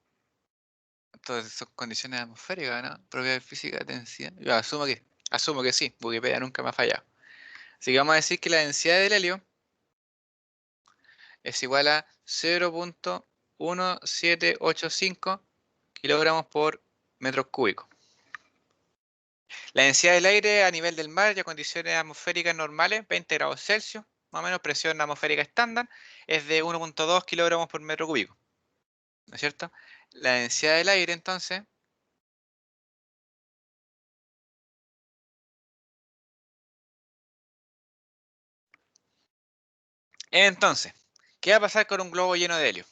Entonces son condiciones atmosféricas, ¿no? Propiedades físicas, densidad. Yo asumo que sí. Wikipedia nunca me ha fallado. Así que vamos a decir que la densidad del helio es igual a 0.1785 kilogramos por metros cúbicos. La densidad del aire a nivel del mar y a condiciones atmosféricas normales, 20 grados Celsius, más o menos presión atmosférica estándar, es de 1.2 kilogramos por metro cúbico. ¿No es cierto? La densidad del aire, entonces, ¿qué va a pasar con un globo lleno de helio?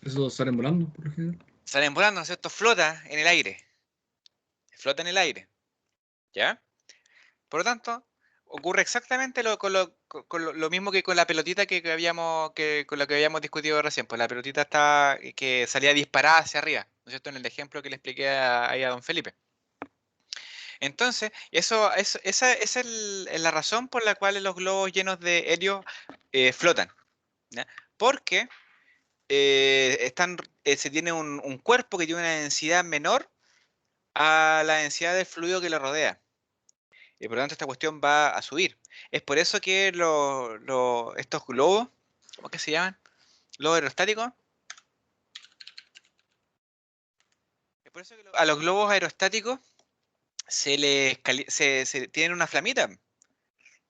Eso salen volando, por lo general. Salen volando, ¿no es cierto? Flota en el aire. Flota en el aire. ¿Ya? Por lo tanto, ocurre exactamente lo mismo que con la pelotita con la que habíamos discutido recién. Pues la pelotita que salía disparada hacia arriba, ¿no es cierto? En el ejemplo que le expliqué ahí a don Felipe. Entonces, esa es la razón por la cual los globos llenos de helio flotan, ¿ya? Porque se tiene un cuerpo que tiene una densidad menor a la densidad del fluido que lo rodea. Y por lo tanto esta cuestión va a subir. Es por eso que estos globos, ¿cómo es que se llaman? Globos aerostáticos. Es por eso que a los globos aerostáticos tienen una flamita,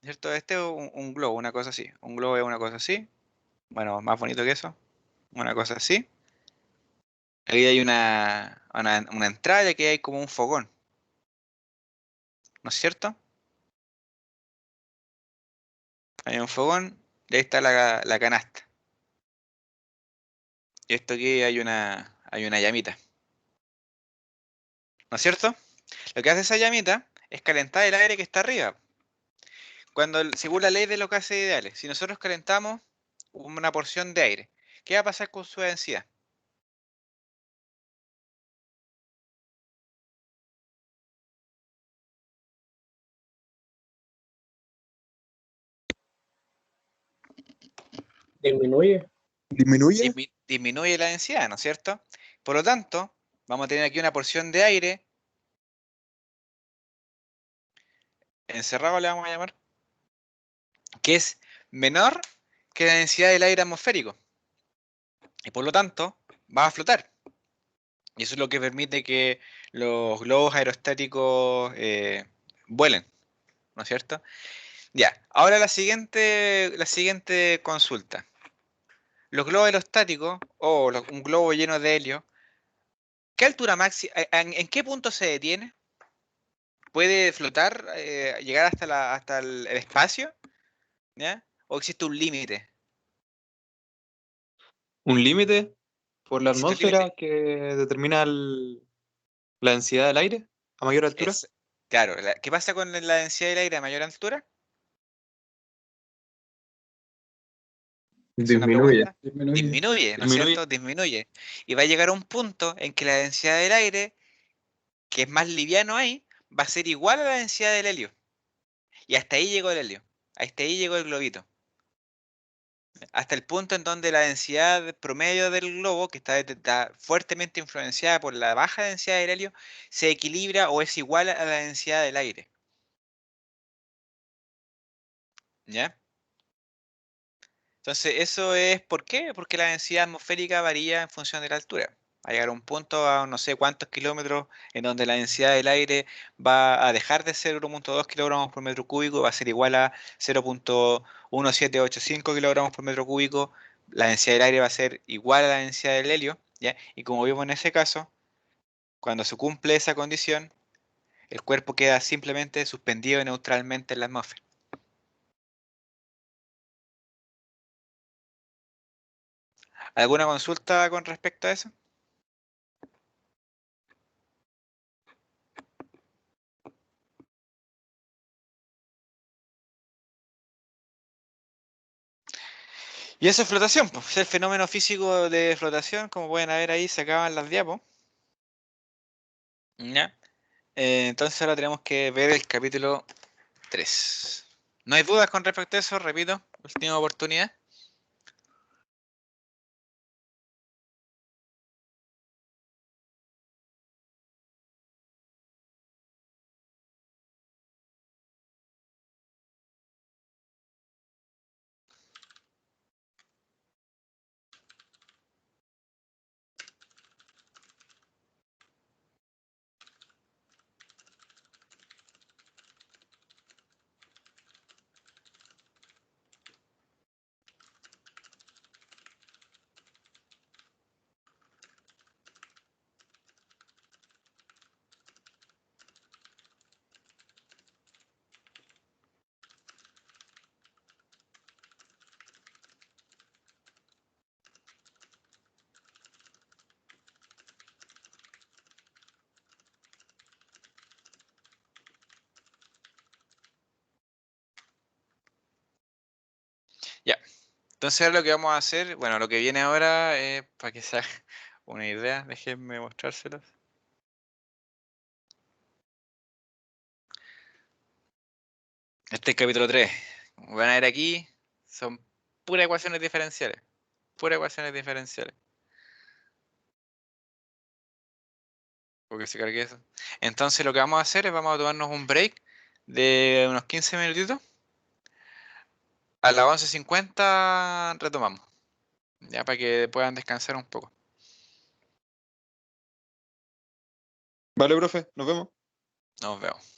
¿cierto? Este es un globo, una cosa así. Un globo es una cosa así. Bueno, más bonito que eso. Una cosa así. Aquí hay una entrada y aquí hay como un fogón. ¿No es cierto? Hay un fogón y ahí está la canasta. Y esto aquí hay una llamita. ¿No es cierto? Lo que hace esa llamita es calentar el aire que está arriba. Según la ley de los gases ideales, si nosotros calentamos una porción de aire, ¿qué va a pasar con su densidad? Disminuye. ¿Disminuye? Disminuye la densidad, ¿no es cierto? Por lo tanto, vamos a tener aquí una porción de aire encerrado, le vamos a llamar, que es menor que la densidad del aire atmosférico. Y por lo tanto, va a flotar. Y eso es lo que permite que los globos aerostáticos vuelen, ¿no es cierto? Ya, ahora la siguiente consulta. Los globos aerostáticos o un globo lleno de helio, ¿qué altura máxima, en qué punto se detiene? ¿Puede flotar, llegar hasta el espacio? ¿Ya? ¿O existe un límite? Un límite por la ¿Existe un límite? atmósfera que determina la densidad del aire a mayor altura. Claro, ¿qué pasa con la densidad del aire a mayor altura? Es una Disminuye. pregunta. Disminuye. Disminuye, ¿no es Disminuye. cierto? Disminuye. Y va a llegar a un punto en que la densidad del aire, que es más liviano ahí, va a ser igual a la densidad del helio. Y hasta ahí llegó el helio. Hasta ahí llegó el globito. Hasta el punto en donde la densidad promedio del globo, que está fuertemente influenciada por la baja densidad del helio, se equilibra o es igual a la densidad del aire. ¿Ya? Entonces, eso es ¿por qué? Porque la densidad atmosférica varía en función de la altura. Va a llegar a un punto a no sé cuántos kilómetros en donde la densidad del aire va a dejar de ser 1.2 kilogramos por metro cúbico, va a ser igual a 0.1785 kilogramos por metro cúbico. La densidad del aire va a ser igual a la densidad del helio, ¿ya? Y como vimos en ese caso, cuando se cumple esa condición, el cuerpo queda simplemente suspendido neutralmente en la atmósfera. ¿Alguna consulta con respecto a eso? Y eso es flotación, pues, es el fenómeno físico de flotación, como pueden ver ahí, se acaban las diapos. ¿Ya? Entonces ahora tenemos que ver el capítulo 3. ¿No hay dudas con respecto a eso? Repito, última oportunidad. Ya. Entonces ahora lo que vamos a hacer, bueno, lo que viene ahora, para que se haga una idea, déjenme mostrárselos. Este es el capítulo 3. Como van a ver aquí, son puras ecuaciones diferenciales. Puras ecuaciones diferenciales. Porque se cargue eso. Entonces lo que vamos a hacer es vamos a tomarnos un break de unos 15 minutitos. A las 11:50 retomamos. Ya para que puedan descansar un poco. Vale, profe, nos vemos. Nos vemos.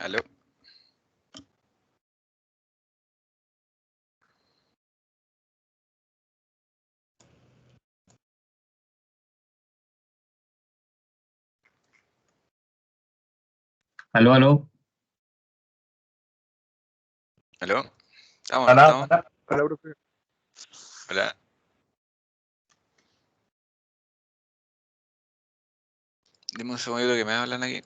¿Aló? Aló, aló. ¿Aló? ¿Estamos? Hola, ¿Estamos? hola. Hola, profe. Hola. Dime un segundito que me hablan aquí.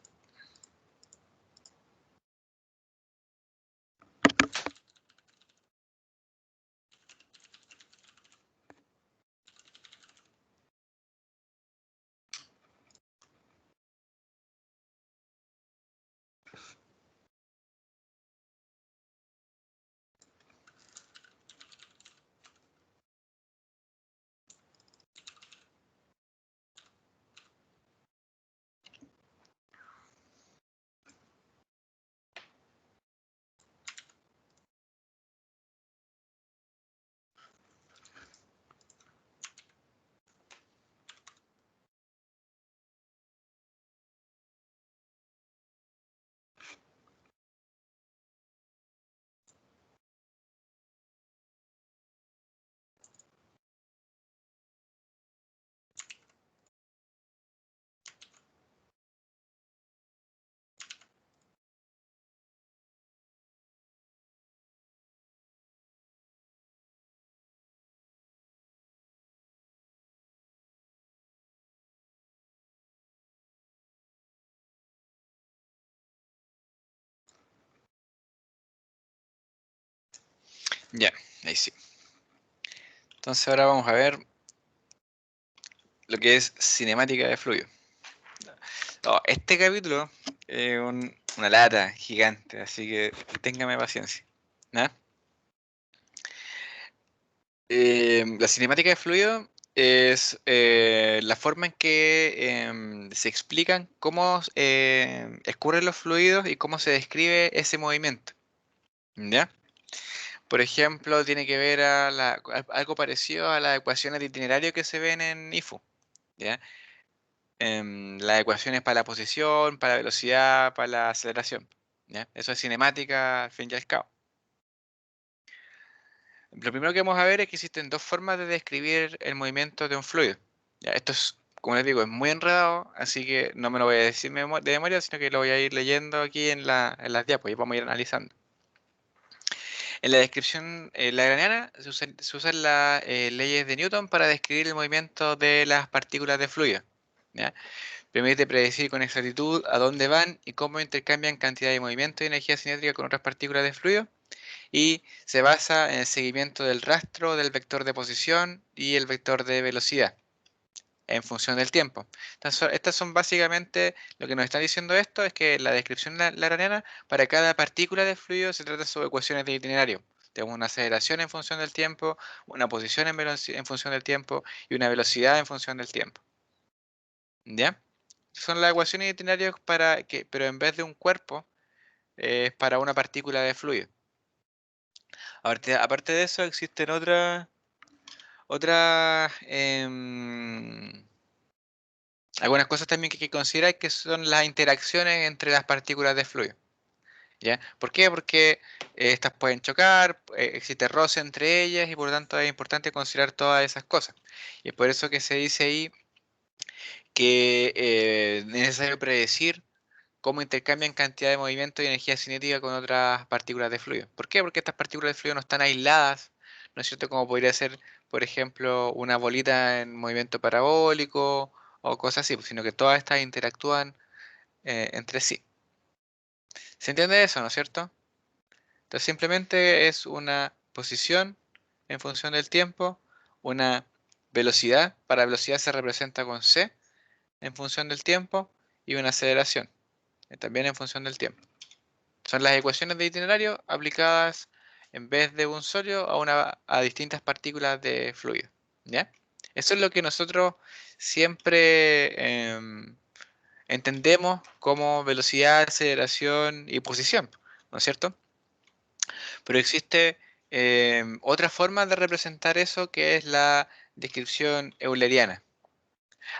Ya. Ahí sí. Entonces ahora vamos a ver lo que es cinemática de fluido. Este capítulo es una lata gigante, así que téngame paciencia. ¿Ya? La cinemática de fluido es la forma en que se explican cómo escurren los fluidos y cómo se describe ese movimiento. ¿Ya? Por ejemplo, tiene que ver algo parecido a las ecuaciones de itinerario que se ven en IFU. ¿Ya? Las ecuaciones para la posición, para la velocidad, para la aceleración. ¿Ya? Eso es cinemática al fin y al cabo. Lo primero que vamos a ver es que existen dos formas de describir el movimiento de un fluido. ¿Ya? Esto es, como les digo, es muy enredado, así que no me lo voy a decir de memoria, sino que lo voy a ir leyendo aquí en las diapos y vamos a ir analizando. En la descripción lagrangiana se usan las leyes de Newton para describir el movimiento de las partículas de fluido. ¿Ya? Permite predecir con exactitud a dónde van y cómo intercambian cantidad de movimiento y energía cinética con otras partículas de fluido. Y se basa en el seguimiento del rastro del vector de posición y el vector de velocidad en función del tiempo. Estas son básicamente lo que nos está diciendo esto, es que la descripción lagrangiana para cada partícula de fluido se trata sobre ecuaciones de itinerario. Tenemos una aceleración en función del tiempo, una posición en función del tiempo y una velocidad en función del tiempo. ¿Ya? Son las ecuaciones de itinerarios pero en vez de un cuerpo, es para una partícula de fluido. Aparte de eso, existen otras algunas cosas también que hay que considerar, que son las interacciones entre las partículas de fluido. ¿Ya? ¿Por qué? Porque estas pueden chocar, existe roce entre ellas y por lo tanto es importante considerar todas esas cosas. Y es por eso que se dice ahí que es necesario predecir cómo intercambian cantidad de movimiento y energía cinética con otras partículas de fluido. ¿Por qué? Porque estas partículas de fluido no están aisladas, ¿no es cierto? Como podría ser, por ejemplo, una bolita en movimiento parabólico o cosas así, sino que todas estas interactúan entre sí. ¿Se entiende eso, no es cierto? Entonces simplemente es una posición en función del tiempo, una velocidad, para velocidad se representa con c en función del tiempo, y una aceleración, también en función del tiempo. Son las ecuaciones de itinerario aplicadas en vez de un sólido a distintas partículas de fluido. ¿Ya? Eso es lo que nosotros siempre entendemos como velocidad, aceleración y posición, ¿no es cierto? Pero existe otra forma de representar eso, que es la descripción euleriana.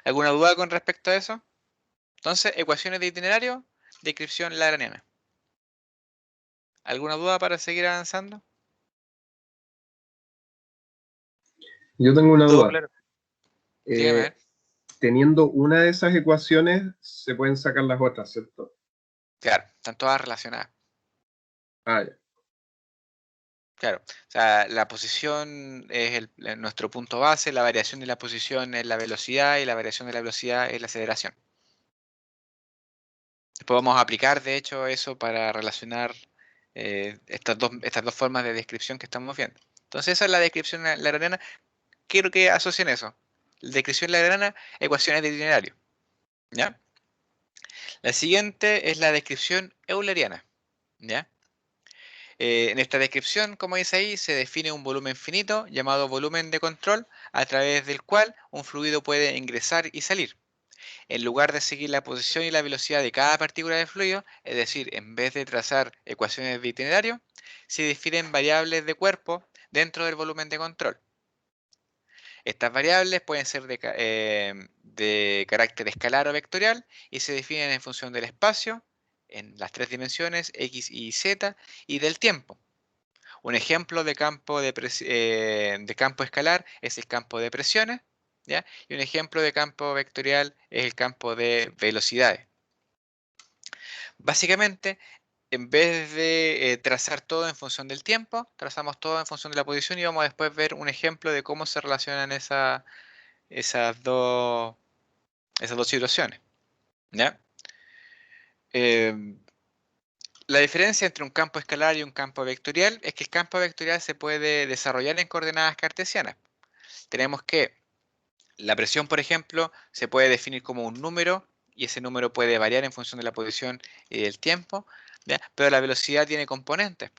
¿Alguna duda con respecto a eso? Entonces, ecuaciones de itinerario, descripción lagrangiana. ¿Alguna duda para seguir avanzando? Yo tengo una Todo duda. claro. Dígame, a ver. Teniendo una de esas ecuaciones, se pueden sacar las otras, ¿cierto? Claro, están todas relacionadas. Ah, ya. Claro, o sea, la posición es nuestro punto base, la variación de la posición es la velocidad y la variación de la velocidad es la aceleración. Después vamos a aplicar, de hecho, eso para relacionar estas dos formas de descripción que estamos viendo. Entonces, esa es la descripción lagrangiana. Quiero que asocien eso. La descripción lagrangiana, ecuaciones de itinerario. ¿Ya? La siguiente es la descripción euleriana. ¿Ya? En esta descripción, como dice ahí, se define un volumen finito llamado volumen de control, a través del cual un fluido puede ingresar y salir. En lugar de seguir la posición y la velocidad de cada partícula de fluido, es decir, en vez de trazar ecuaciones de itinerario, se definen variables de cuerpo dentro del volumen de control. Estas variables pueden ser de carácter escalar o vectorial y se definen en función del espacio, en las tres dimensiones, x, y, z, y del tiempo. Un ejemplo de campo escalar es el campo de presiones, ¿ya? Y un ejemplo de campo vectorial es el campo de velocidades. Básicamente, en vez de trazar todo en función del tiempo, trazamos todo en función de la posición y vamos a después ver un ejemplo de cómo se relacionan esas dos situaciones. ¿Ya? La diferencia entre un campo escalar y un campo vectorial es que el campo vectorial se puede desarrollar en coordenadas cartesianas. Tenemos que la presión, por ejemplo, se puede definir como un número y ese número puede variar en función de la posición y del tiempo, ¿ya? Pero la velocidad tiene componentes.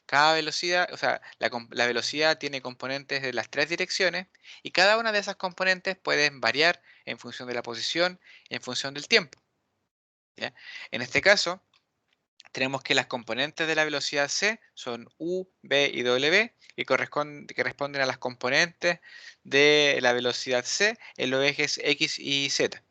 Cada velocidad, o sea, la velocidad tiene componentes de las tres direcciones y cada una de esas componentes pueden variar en función de la posición y en función del tiempo, ¿ya? En este caso, tenemos que las componentes de la velocidad c son u, v y w y que responden a las componentes de la velocidad c en los ejes x y z.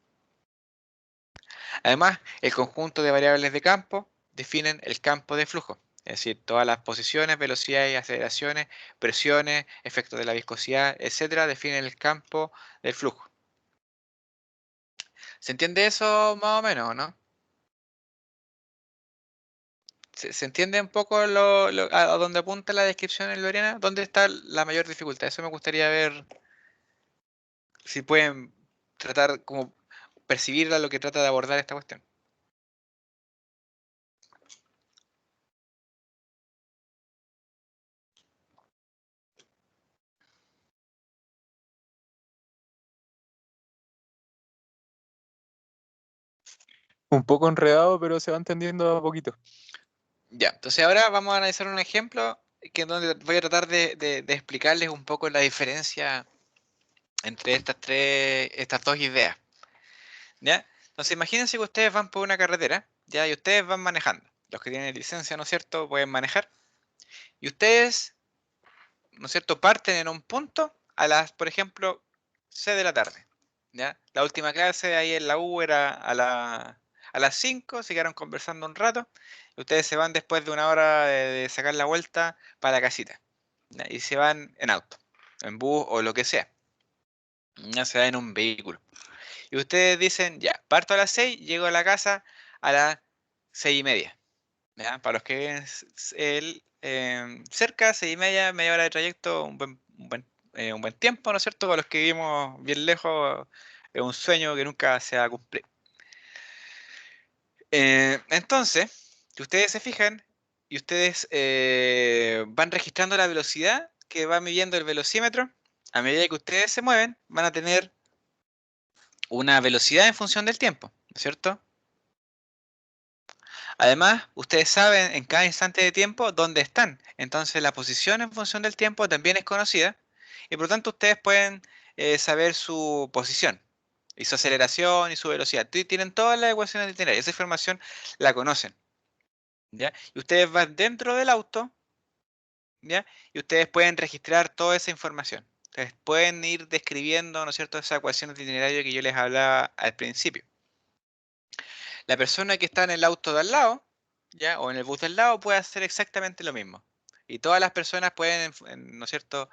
Además, el conjunto de variables de campo definen el campo de flujo, es decir, todas las posiciones, velocidades y aceleraciones, presiones, efectos de la viscosidad, etcétera, definen el campo del flujo. ¿Se entiende eso más o menos, o no? ¿Se entiende un poco a dónde apunta la descripción, Lorena? ¿Dónde está la mayor dificultad? Eso me gustaría ver si pueden tratar como percibir a lo que trata de abordar esta cuestión. Un poco enredado, pero se va entendiendo a poquito. Ya, entonces ahora vamos a analizar un ejemplo que donde voy a tratar de explicarles un poco la diferencia entre estas dos ideas. ¿Ya? Entonces imagínense que ustedes van por una carretera, ¿ya? Y ustedes van manejando. Los que tienen licencia, ¿no es cierto?, pueden manejar. Y ustedes, ¿no es cierto?, parten en un punto a las, por ejemplo, 6 de la tarde. ¿Ya? La última clase ahí en la U era a las 5, se quedaron conversando un rato. Y ustedes se van después de una hora de sacar la vuelta para la casita. ¿Ya? Y se van en auto, en bus o lo que sea. Ya se van en un vehículo. Y ustedes dicen, ya, parto a las 6, llego a la casa a las 6:30. ¿Ya? Para los que viven cerca, 6:30, media hora de trayecto, un buen tiempo, ¿no es cierto? Para los que vivimos bien lejos, es un sueño que nunca se va a cumplir. Entonces, si ustedes se fijan y ustedes van registrando la velocidad que va midiendo el velocímetro, a medida que ustedes se mueven, van a tener una velocidad en función del tiempo, ¿no es cierto? Además, ustedes saben en cada instante de tiempo dónde están. Entonces, la posición en función del tiempo también es conocida y por lo tanto ustedes pueden saber su posición y su aceleración y su velocidad. Tienen todas las ecuaciones de itinerario. Esa información la conocen, ¿ya? Y ustedes van dentro del auto, ¿ya? Y ustedes pueden registrar toda esa información. Ustedes pueden ir describiendo, ¿no es cierto?, esas ecuaciones de itinerario que yo les hablaba al principio. La persona que está en el auto de al lado, ¿ya? O en el bus del lado puede hacer exactamente lo mismo. Y todas las personas pueden, ¿no es cierto?,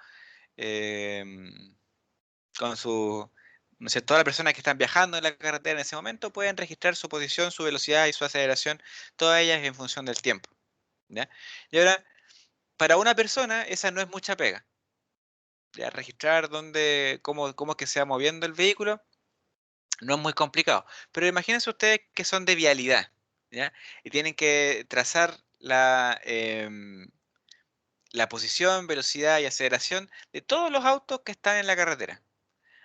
con su, ¿no es cierto?, todas las personas que están viajando en la carretera en ese momento pueden registrar su posición, su velocidad y su aceleración, todas ellas en función del tiempo, ¿ya? Y ahora, para una persona esa no es mucha pega, ¿ya? Registrar cómo es que se va moviendo el vehículo no es muy complicado. Pero imagínense ustedes que son de vialidad, ¿ya? Y tienen que trazar la posición, velocidad y aceleración de todos los autos que están en la carretera.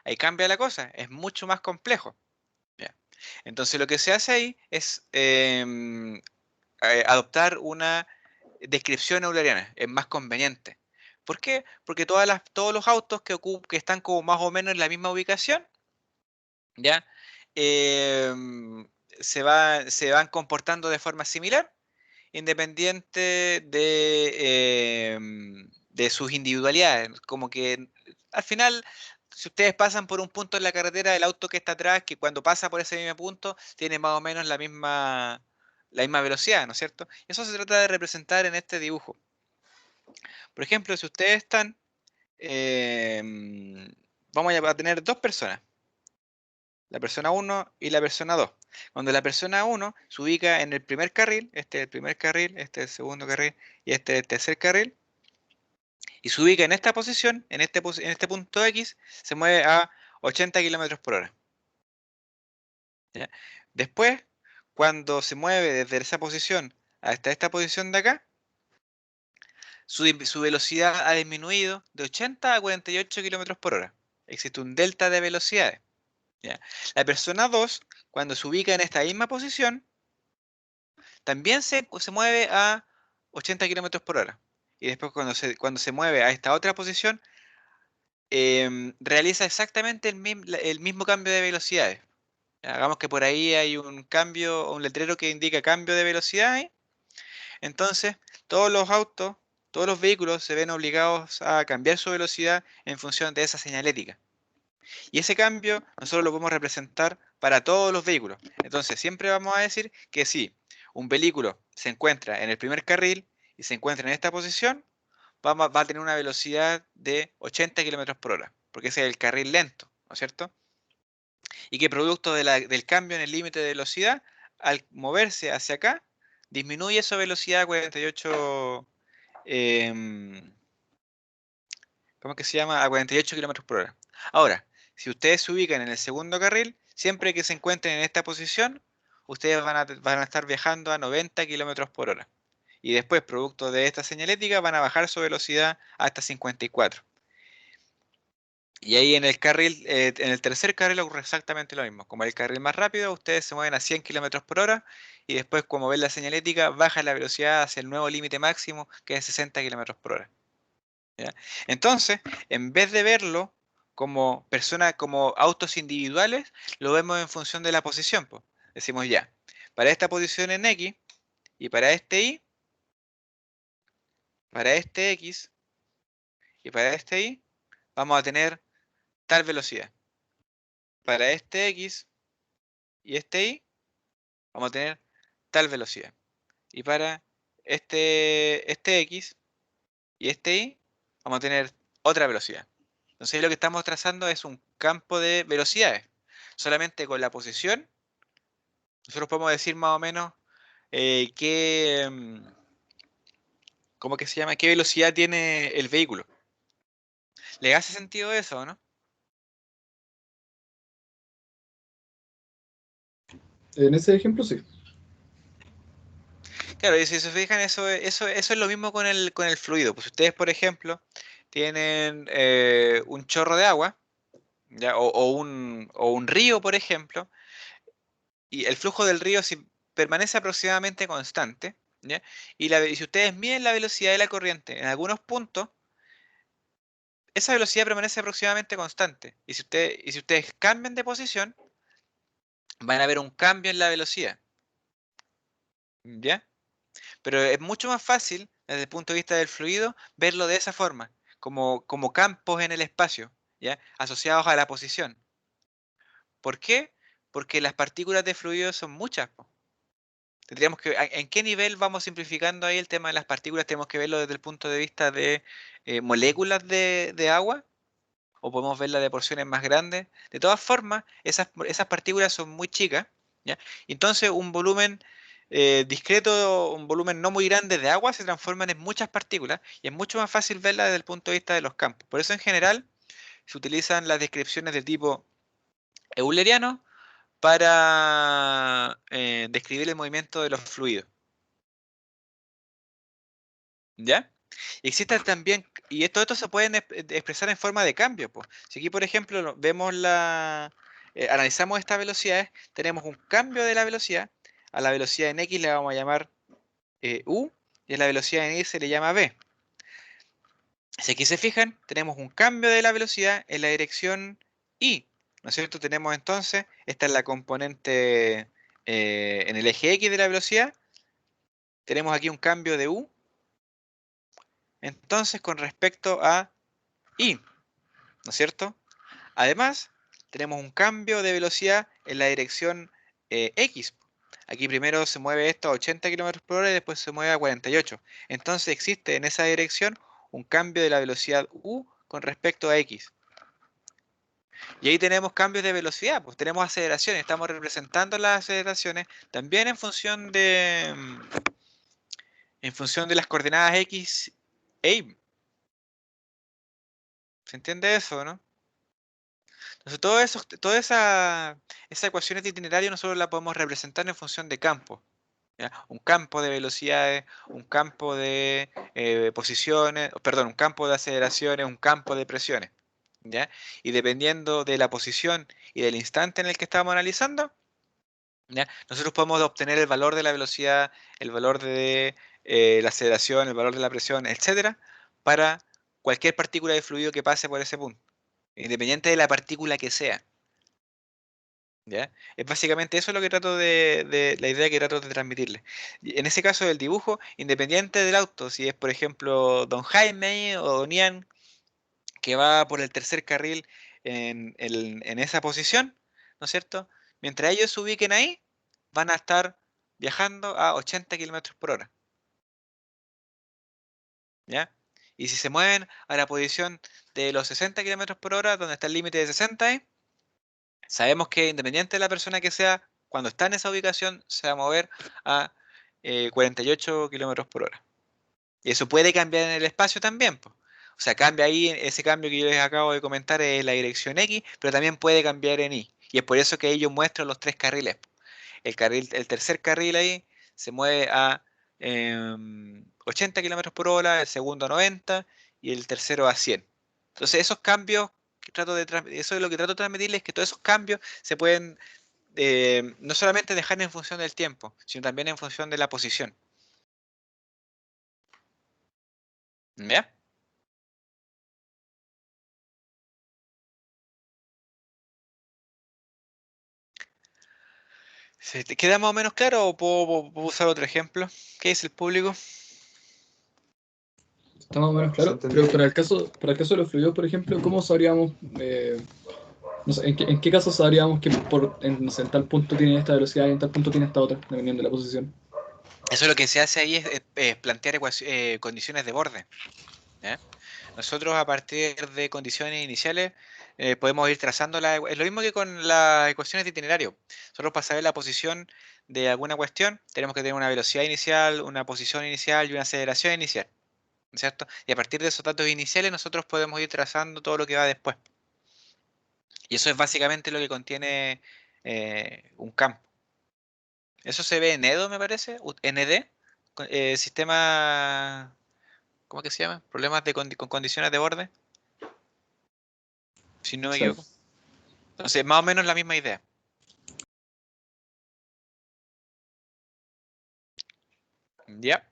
Ahí cambia la cosa, es mucho más complejo, ¿ya? Entonces lo que se hace ahí es adoptar una descripción euleriana, es más conveniente. ¿Por qué? Porque todos los autos que están como más o menos en la misma ubicación, ¿ya? Se van comportando de forma similar, independiente de sus individualidades. Como que al final, si ustedes pasan por un punto en la carretera, el auto que está atrás, que cuando pasa por ese mismo punto, tiene más o menos la misma velocidad, ¿no es cierto? Eso se trata de representar en este dibujo. Por ejemplo, si ustedes están, vamos a tener dos personas, la persona 1 y la persona 2. Cuando la persona 1 se ubica en el primer carril, este es el primer carril, este es el segundo carril y este es el tercer carril, y se ubica en esta posición, en este punto X, se mueve a 80 km por hora. ¿Ya? Después, cuando se mueve desde esa posición hasta esta posición de acá, su velocidad ha disminuido de 80 a 48 kilómetros por hora. Existe un delta de velocidades. ¿Ya? La persona 2, cuando se ubica en esta misma posición, también se mueve a 80 kilómetros por hora. Y después cuando se mueve a esta otra posición, realiza exactamente el mismo cambio de velocidades. Hagamos que por ahí hay un cambio, un letrero que indica cambio de velocidades. Entonces, todos los autos, todos los vehículos se ven obligados a cambiar su velocidad en función de esa señalética. Y ese cambio nosotros lo podemos representar para todos los vehículos. Entonces, siempre vamos a decir que si un vehículo se encuentra en el primer carril y se encuentra en esta posición, va a tener una velocidad de 80 kilómetros por hora, porque ese es el carril lento, ¿no es cierto? Y que producto del cambio en el límite de velocidad, al moverse hacia acá, disminuye su velocidad a 48, ¿cómo que se llama? A 48 kilómetros por hora. Ahora, si ustedes se ubican en el segundo carril, siempre que se encuentren en esta posición, ustedes van a estar viajando a 90 kilómetros por hora. Y después, producto de esta señalética, van a bajar su velocidad hasta 54. Y ahí en el carril, en el tercer carril ocurre exactamente lo mismo. Como el carril más rápido, ustedes se mueven a 100 kilómetros por hora y después, como ven la señalética, baja la velocidad hacia el nuevo límite máximo, que es 60 kilómetros por hora. ¿Ya? Entonces, en vez de verlo como como autos individuales, lo vemos en función de la posición. Pues. Decimos ya, para esta posición en X y para este Y, para este X y para este Y, vamos a tener tal velocidad. Para este X y este Y, vamos a tener tal velocidad. Y para este X y este Y, vamos a tener otra velocidad. Entonces lo que estamos trazando es un campo de velocidades. Solamente con la posición, nosotros podemos decir más o menos ¿cómo que se llama? ¿Qué velocidad tiene el vehículo? ¿Le hace sentido eso o no? En ese ejemplo sí. Claro, y si se fijan, eso es lo mismo con el fluido. Pues ustedes, por ejemplo, tienen un chorro de agua, ¿ya? O un río, por ejemplo, y el flujo del río permanece aproximadamente constante, ¿ya? Y si ustedes miden la velocidad de la corriente en algunos puntos, esa velocidad permanece aproximadamente constante. Y si ustedes cambian de posición, van a ver un cambio en la velocidad, ¿ya? Pero es mucho más fácil, desde el punto de vista del fluido, verlo de esa forma, como campos en el espacio, ¿ya? Asociados a la posición. ¿Por qué? Porque las partículas de fluido son muchas, po. Tendríamos ¿en qué nivel vamos simplificando ahí el tema de las partículas? Tenemos que verlo desde el punto de vista de moléculas de agua, o podemos verla de porciones más grandes. De todas formas, esas partículas son muy chicas, ¿ya? Entonces, un volumen discreto, un volumen no muy grande de agua se transforman en muchas partículas y es mucho más fácil verla desde el punto de vista de los campos. Por eso, en general, se utilizan las descripciones de tipo euleriano para describir el movimiento de los fluidos. ¿Ya? Y existen también, y esto se pueden expresar en forma de cambio. Pues. Si aquí, por ejemplo, vemos analizamos estas velocidades, tenemos un cambio de la velocidad. A la velocidad en X le vamos a llamar U y a la velocidad en Y se le llama V. Si aquí se fijan, tenemos un cambio de la velocidad en la dirección Y. ¿No es cierto? Tenemos entonces, esta es la componente en el eje X de la velocidad. Tenemos aquí un cambio de U. Entonces, con respecto a Y, ¿no es cierto? Además, tenemos un cambio de velocidad en la dirección X. Aquí primero se mueve esto a 80 km por hora y después se mueve a 48. Entonces existe en esa dirección un cambio de la velocidad U con respecto a X. Y ahí tenemos cambios de velocidad, pues tenemos aceleraciones, estamos representando las aceleraciones también en función de las coordenadas X e Y. ¿Se entiende eso, no? Entonces, todas esas ecuaciones de itinerario nosotros las podemos representar en función de campos. ¿ya? Un campo de velocidades, un campo de posiciones, perdón, un campo de aceleraciones, un campo de presiones, ¿ya? Y dependiendo de la posición y del instante en el que estamos analizando, ¿ya? Nosotros podemos obtener el valor de la velocidad, el valor de la aceleración, el valor de la presión, etcétera, para cualquier partícula de fluido que pase por ese punto, independiente de la partícula que sea. ¿Ya? Es básicamente eso lo que trato la idea que trato de transmitirle. Y en ese caso del dibujo, independiente del auto, si es por ejemplo Don Jaime o Don Ian, que va por el tercer carril en esa posición, ¿no es cierto? Mientras ellos se ubiquen ahí, van a estar viajando a 80 kilómetros por hora. ¿Ya? Y si se mueven a la posición de los 60 kilómetros por hora, donde está el límite de 60 ahí, sabemos que independiente de la persona que sea, cuando está en esa ubicación, se va a mover a 48 kilómetros por hora. Y eso puede cambiar en el espacio también, po. O sea, cambia ahí, ese cambio que yo les acabo de comentar es la dirección X, pero también puede cambiar en Y. Y es por eso que ellos muestran los tres carriles. El tercer carril ahí se mueve a 80 kilómetros por hora, el segundo a 90 y el tercero a 100. Entonces esos cambios eso es lo que trato de transmitirles, es que todos esos cambios se pueden no solamente dejar en función del tiempo, sino también en función de la posición. ¿Ya? ¿Se te queda más o menos claro o puedo usar otro ejemplo? ¿Qué dice el público? Está más o menos Se claro. entendió. Pero para el caso de los fluidos, por ejemplo, ¿cómo sabríamos, no sé, en qué caso sabríamos que no sé, en tal punto tiene esta velocidad y en tal punto tiene esta otra, dependiendo de la posición? Eso lo que se hace ahí es plantear condiciones de borde. ¿Ya? Nosotros a partir de condiciones iniciales podemos ir trazando es lo mismo que con las ecuaciones de itinerario. Nosotros para saber la posición de alguna cuestión tenemos que tener una velocidad inicial, una posición inicial y una aceleración inicial, ¿cierto? Y a partir de esos datos iniciales nosotros podemos ir trazando todo lo que va después. Y eso es básicamente lo que contiene un campo. Eso se ve en EDO, me parece, ND, sistema, ¿cómo que se llama? Problemas con condiciones de borde, si no me Claro. equivoco. Entonces, más o menos la misma idea. ¿Ya?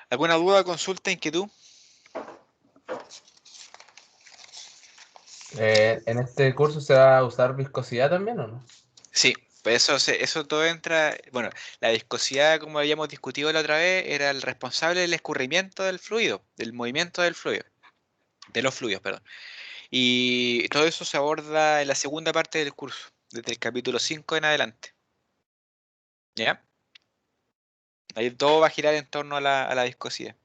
¿Alguna duda, consulta, inquietud? ¿En este curso se va a usar viscosidad también o no? Sí, pues eso todo entra. Bueno, la viscosidad, como habíamos discutido la otra vez, era el responsable del escurrimiento del fluido, del movimiento del fluido, de los fluidos, perdón. Y todo eso se aborda en la segunda parte del curso, desde el capítulo 5 en adelante. ¿Ya? Ahí todo va a girar en torno a la viscosidad.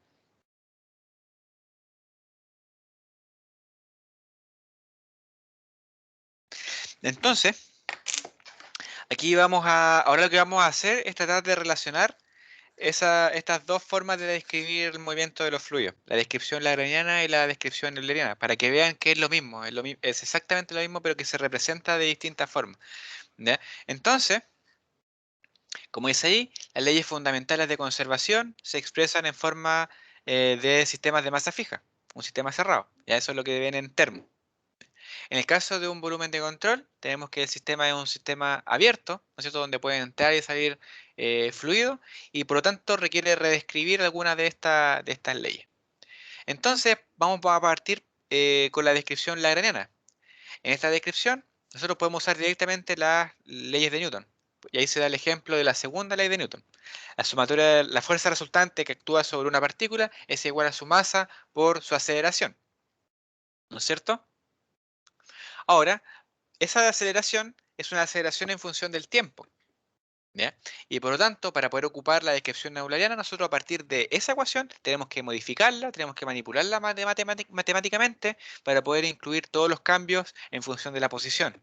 Entonces, ahora lo que vamos a hacer es tratar de relacionar estas dos formas de describir el movimiento de los fluidos, la descripción lagrangiana y la descripción euleriana, para que vean que es lo mismo, es exactamente lo mismo, pero que se representa de distintas formas. ¿Ya? Entonces, como dice ahí, las leyes fundamentales de conservación se expresan en forma de sistemas de masa fija, un sistema cerrado. Ya eso es lo que ven en termo. En el caso de un volumen de control, tenemos que el sistema es un sistema abierto, ¿no es cierto?, donde pueden entrar y salir fluido y por lo tanto requiere redescribir alguna de estas leyes. Entonces, vamos a partir con la descripción lagrangiana. En esta descripción, nosotros podemos usar directamente las leyes de Newton. Y ahí se da el ejemplo de la segunda ley de Newton. La fuerza resultante que actúa sobre una partícula es igual a su masa por su aceleración. ¿No es cierto? Ahora, esa aceleración es una aceleración en función del tiempo. ¿Ya? Y por lo tanto, para poder ocupar la descripción euleriana, nosotros a partir de esa ecuación tenemos que modificarla, tenemos que manipularla matemáticamente para poder incluir todos los cambios en función de la posición,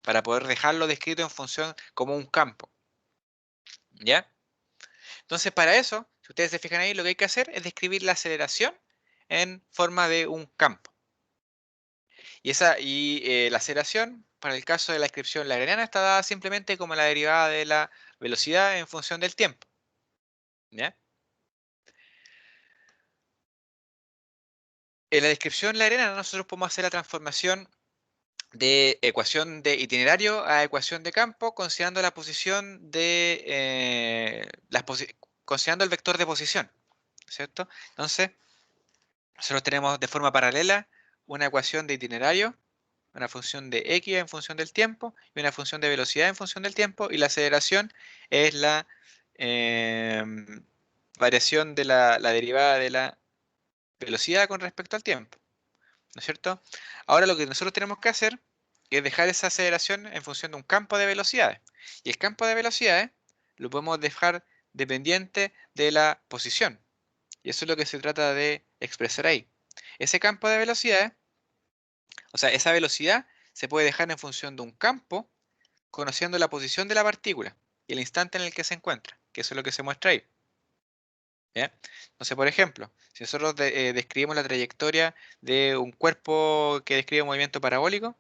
para poder dejarlo descrito en función como un campo. ¿Ya? Entonces, para eso, si ustedes se fijan ahí, lo que hay que hacer es describir la aceleración en forma de un campo. Y la aceleración, para el caso de la descripción lagrangiana, está dada simplemente como la derivada de la velocidad en función del tiempo. ¿Ya? En la descripción lagrangiana nosotros podemos hacer la transformación de ecuación de itinerario a ecuación de campo considerando la posición de considerando el vector de posición, ¿cierto? Entonces, nosotros tenemos de forma paralela una ecuación de itinerario, una función de x en función del tiempo y una función de velocidad en función del tiempo, y la aceleración es la variación de la derivada de la velocidad con respecto al tiempo, ¿no es cierto? Ahora lo que nosotros tenemos que hacer es dejar esa aceleración en función de un campo de velocidades. Y el campo de velocidades lo podemos dejar dependiente de la posición. Y eso es lo que se trata de expresar ahí. Ese campo de velocidades, o sea, esa velocidad se puede dejar en función de un campo conociendo la posición de la partícula y el instante en el que se encuentra, que eso es lo que se muestra ahí. ¿Ya? Entonces, por ejemplo, si nosotros describimos la trayectoria de un cuerpo que describe un movimiento parabólico,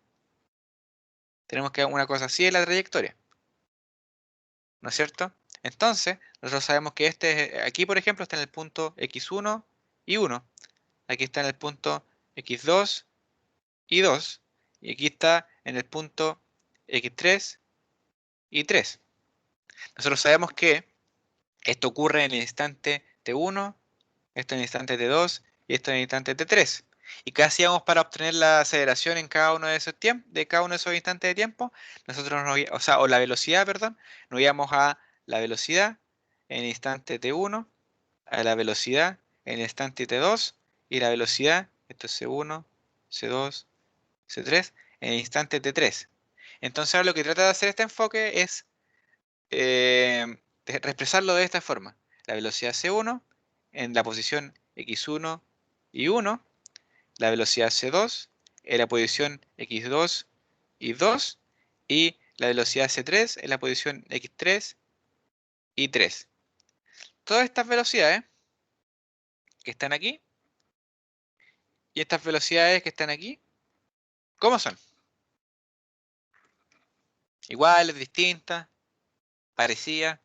tenemos que una cosa así es la trayectoria, ¿no es cierto? Entonces, nosotros sabemos que aquí, por ejemplo, está en el punto x1 y 1. Aquí está en el punto x2 y 2. Y aquí está en el punto x3 y 3. Nosotros sabemos que esto ocurre en el instante t1, esto en el instante t2 y esto en el instante t3. ¿Y qué hacíamos para obtener la aceleración en cada uno de esos tiempos, de cada uno de esos instantes de tiempo? Nosotros o la velocidad, perdón, nos íbamos a la velocidad en el instante t1, a la velocidad en el instante t2 y la velocidad, esto es c1, c2, c3, en el instante t3. Entonces ahora lo que trata de hacer este enfoque es de expresarlo de esta forma. La velocidad c1 en la posición x1 y 1, la velocidad c2 en la posición x2 y 2, y la velocidad c3 en la posición x3 y 3. Todas estas velocidades que están aquí y estas velocidades que están aquí, ¿cómo son? Iguales, distintas, parecidas.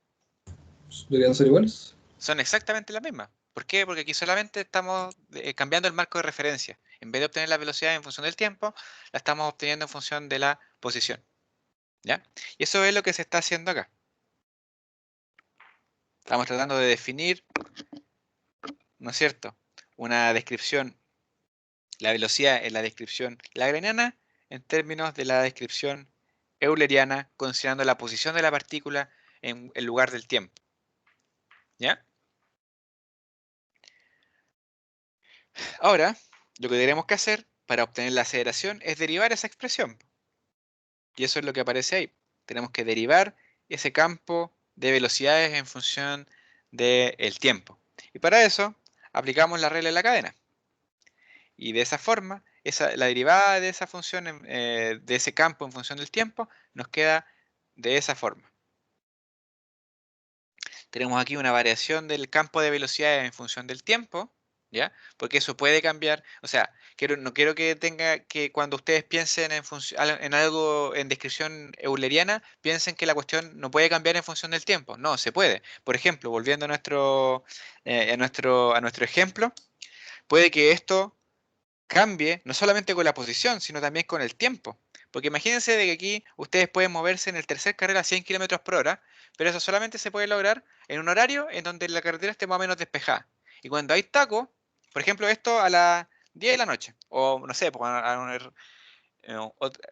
¿Deberían ser iguales? Son exactamente las mismas. ¿Por qué? Porque aquí solamente estamos cambiando el marco de referencia. En vez de obtener la velocidad en función del tiempo, la estamos obteniendo en función de la posición. ¿Ya? Y eso es lo que se está haciendo acá. Estamos tratando de definir, ¿no es cierto?, una descripción, la velocidad en la descripción lagrangiana en términos de la descripción euleriana, considerando la posición de la partícula en el lugar del tiempo. ¿Ya? Ahora, lo que tenemos que hacer para obtener la aceleración es derivar esa expresión. Y eso es lo que aparece ahí. Tenemos que derivar ese campo de velocidades en función del tiempo. Y para eso aplicamos la regla de la cadena. Y de esa forma, la derivada de esa función, de ese campo en función del tiempo, nos queda de esa forma. Tenemos aquí una variación del campo de velocidades en función del tiempo, ¿ya? Porque eso puede cambiar. O sea, no quiero que cuando ustedes piensen en algo en descripción euleriana, piensen que la cuestión no puede cambiar en función del tiempo. No, se puede. Por ejemplo, volviendo a nuestro ejemplo, puede que esto cambie no solamente con la posición, sino también con el tiempo. Porque imagínense de que aquí ustedes pueden moverse en el tercer carril a 100 km/h, pero eso solamente se puede lograr en un horario en donde la carretera esté más o menos despejada. Y cuando hay taco, por ejemplo, esto a las 10 de la noche, o no sé,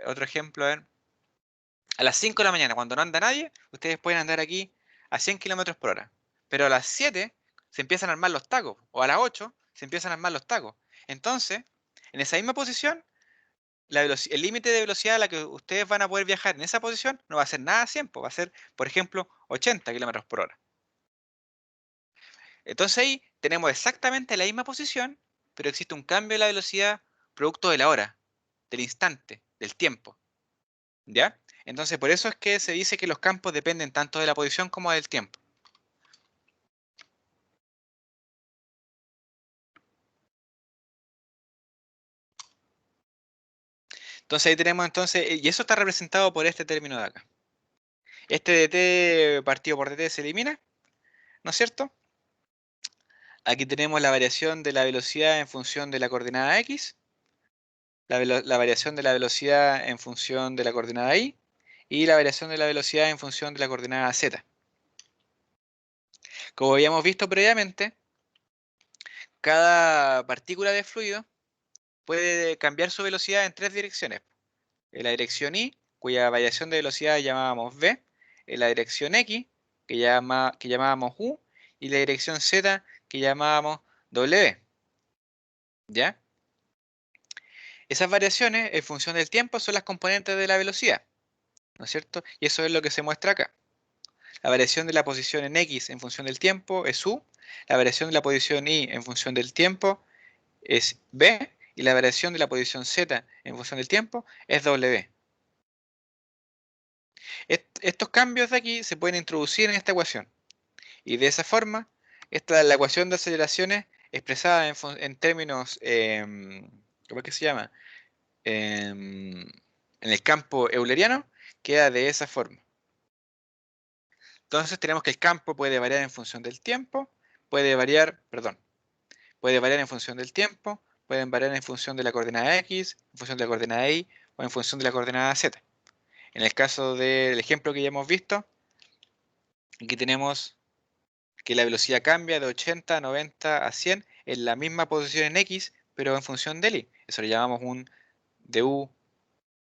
otro ejemplo, a las 5 de la mañana, cuando no anda nadie, ustedes pueden andar aquí a 100 km/h. Pero a las 7 se empiezan a armar los tacos, o a las 8 se empiezan a armar los tacos. Entonces, en esa misma posición, el límite de velocidad a la que ustedes van a poder viajar en esa posición no va a ser nada a 100, va a ser, por ejemplo, 80 km/h. Entonces ahí tenemos exactamente la misma posición, pero existe un cambio de la velocidad producto de la hora, del instante, del tiempo. ¿Ya? Entonces por eso es que se dice que los campos dependen tanto de la posición como del tiempo. Entonces ahí tenemos y eso está representado por este término de acá. Este dt partido por dt se elimina, ¿no es cierto? Aquí tenemos la variación de la velocidad en función de la coordenada x, la variación de la velocidad en función de la coordenada y la variación de la velocidad en función de la coordenada z. Como habíamos visto previamente, cada partícula de fluido puede cambiar su velocidad en tres direcciones. En la dirección y, cuya variación de velocidad llamábamos v, en la dirección x, que llamábamos u, y la dirección z, que llamábamos w. ¿Ya? Esas variaciones en función del tiempo son las componentes de la velocidad, ¿no es cierto? Y eso es lo que se muestra acá. La variación de la posición en x en función del tiempo es u, la variación de la posición y en función del tiempo es v, y la variación de la posición z en función del tiempo es w. Estos cambios de aquí se pueden introducir en esta ecuación. Y de esa forma, esta es la ecuación de aceleraciones expresada en términos, ¿cómo es que se llama? En el campo euleriano, queda de esa forma. Entonces tenemos que el campo puede variar en función del tiempo, puede variar en función del tiempo, pueden variar en función de la coordenada x, en función de la coordenada y o en función de la coordenada z. En el caso del ejemplo que ya hemos visto, aquí tenemos que la velocidad cambia de 80 a 90 a 100 en la misma posición en x, pero en función del y. Eso lo llamamos un du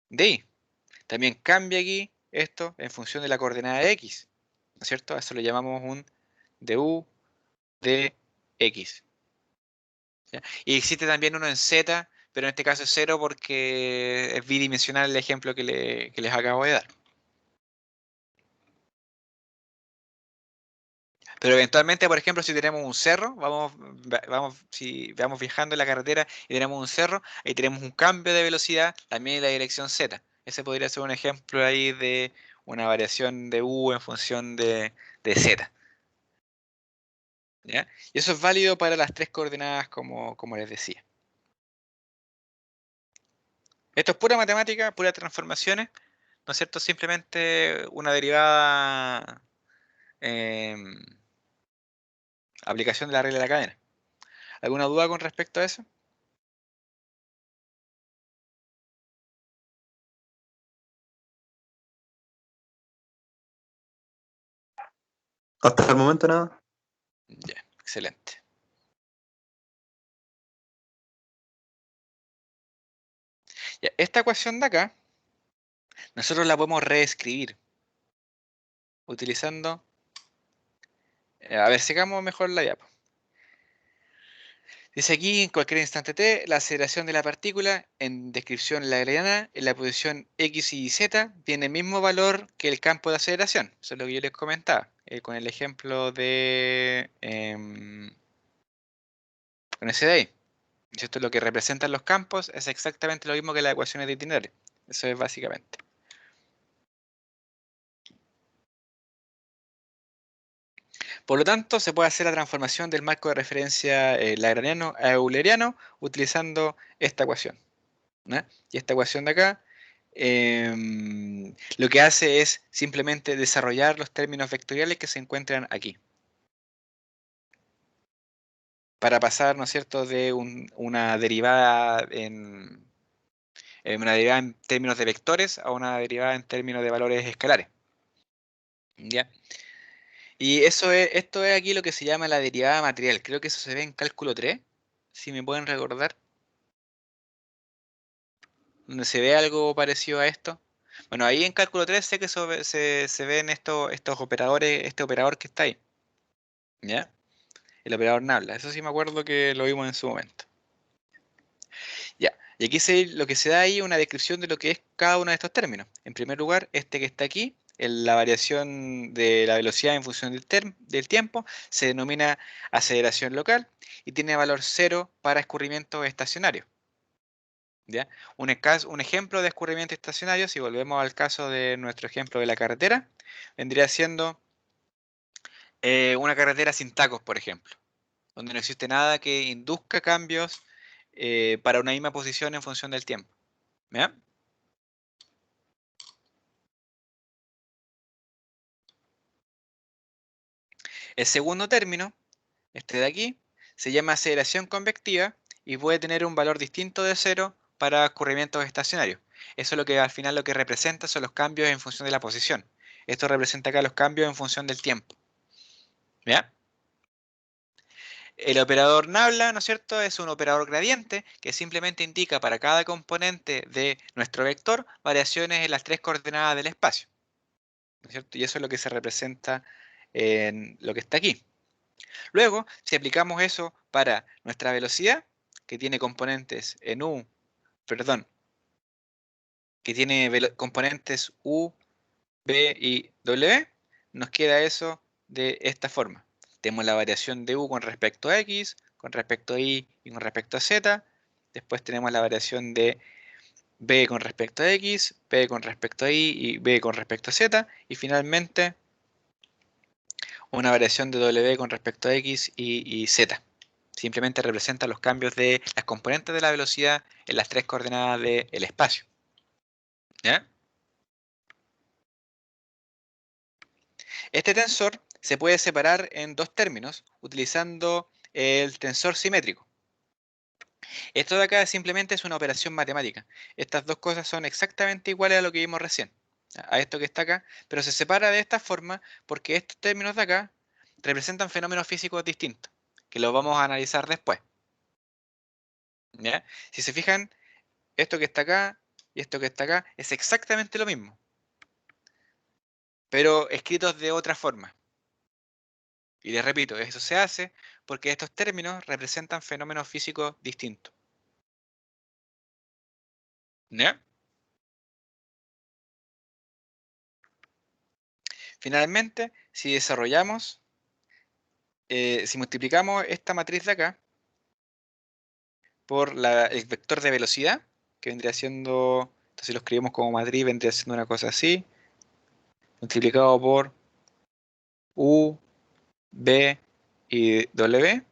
de y. También cambia aquí esto en función de la coordenada de x, ¿no es cierto? Eso lo llamamos un du de x. ¿Ya? Y existe también uno en z, pero en este caso es 0 porque es bidimensional el ejemplo que les acabo de dar. Pero eventualmente, por ejemplo, si tenemos un cerro, si vamos viajando en la carretera y tenemos un cerro, ahí tenemos un cambio de velocidad también en la dirección z. Ese podría ser un ejemplo ahí de una variación de u en función de z. ¿Ya? Y eso es válido para las tres coordenadas como les decía. Esto es pura matemática, puras transformaciones, ¿no es cierto? Simplemente una derivada, aplicación de la regla de la cadena. ¿Alguna duda con respecto a eso? Hasta el momento nada. Ya, excelente. Ya, esta ecuación de acá, nosotros la podemos reescribir utilizando, a ver, sigamos mejor la diapo. Dice aquí, en cualquier instante t, la aceleración de la partícula en descripción lagrangiana en la posición x y z tiene el mismo valor que el campo de aceleración. Eso es lo que yo les comentaba, con el ejemplo de, con ese de ahí. Esto es lo que representan los campos, es exactamente lo mismo que las ecuaciones de itinerario. Eso es básicamente. Por lo tanto, se puede hacer la transformación del marco de referencia lagrangiano a euleriano utilizando esta ecuación, ¿no? Y esta ecuación de acá lo que hace es simplemente desarrollar los términos vectoriales que se encuentran aquí. Para pasar, ¿no es cierto?, de una derivada en términos de vectores a una derivada en términos de valores escalares. ¿Ya? Y esto es aquí lo que se llama la derivada material. Creo que eso se ve en cálculo 3, si me pueden recordar. ¿Donde se ve algo parecido a esto? Bueno, ahí en cálculo 3 sé que se ven estos operadores, este operador que está ahí. ¿Ya? El operador nabla. Eso sí me acuerdo que lo vimos en su momento. Ya. Y aquí lo que se da ahí es una descripción de lo que es cada uno de estos términos. En primer lugar, este que está aquí, la variación de la velocidad en función del tiempo, se denomina aceleración local y tiene valor 0 para escurrimiento estacionario. ¿Ya? Un ejemplo de escurrimiento estacionario, si volvemos al caso de nuestro ejemplo de la carretera, vendría siendo una carretera sin tacos, por ejemplo, donde no existe nada que induzca cambios para una misma posición en función del tiempo. ¿Ya? El segundo término, este de aquí, se llama aceleración convectiva y puede tener un valor distinto de 0 para escurrimientos estacionarios. Eso es lo que al final lo que representa son los cambios en función de la posición. Esto representa acá los cambios en función del tiempo. ¿Ya? El operador Nabla, ¿no es cierto?, es un operador gradiente que simplemente indica para cada componente de nuestro vector variaciones en las 3 coordenadas del espacio. ¿No es cierto? Y eso es lo que se representa en lo que está aquí. Luego, si aplicamos eso para nuestra velocidad, que tiene componentes en U, perdón, que tiene componentes U, B y W, nos queda eso de esta forma. Tenemos la variación de U con respecto a X, con respecto a Y y con respecto a Z. Después tenemos la variación de B con respecto a X, B con respecto a Y y B con respecto a Z. Y finalmente una variación de W con respecto a X y Z. Simplemente representa los cambios de las componentes de la velocidad en las 3 coordenadas del espacio. ¿Ya? Este tensor se puede separar en 2 términos utilizando el tensor simétrico. Esto de acá simplemente es una operación matemática. Estas dos cosas son exactamente iguales a lo que vimos recién, a esto que está acá, pero se separa de esta forma porque estos términos de acá representan fenómenos físicos distintos, que los vamos a analizar después. ¿Ya? Si se fijan, esto que está acá y esto que está acá es exactamente lo mismo, pero escritos de otra forma. Y les repito, eso se hace porque estos términos representan fenómenos físicos distintos. ¿Ya? Finalmente, si desarrollamos, si multiplicamos esta matriz de acá por el vector de velocidad, que vendría siendo, entonces si lo escribimos como matriz, vendría siendo una cosa así, multiplicado por U, B y W,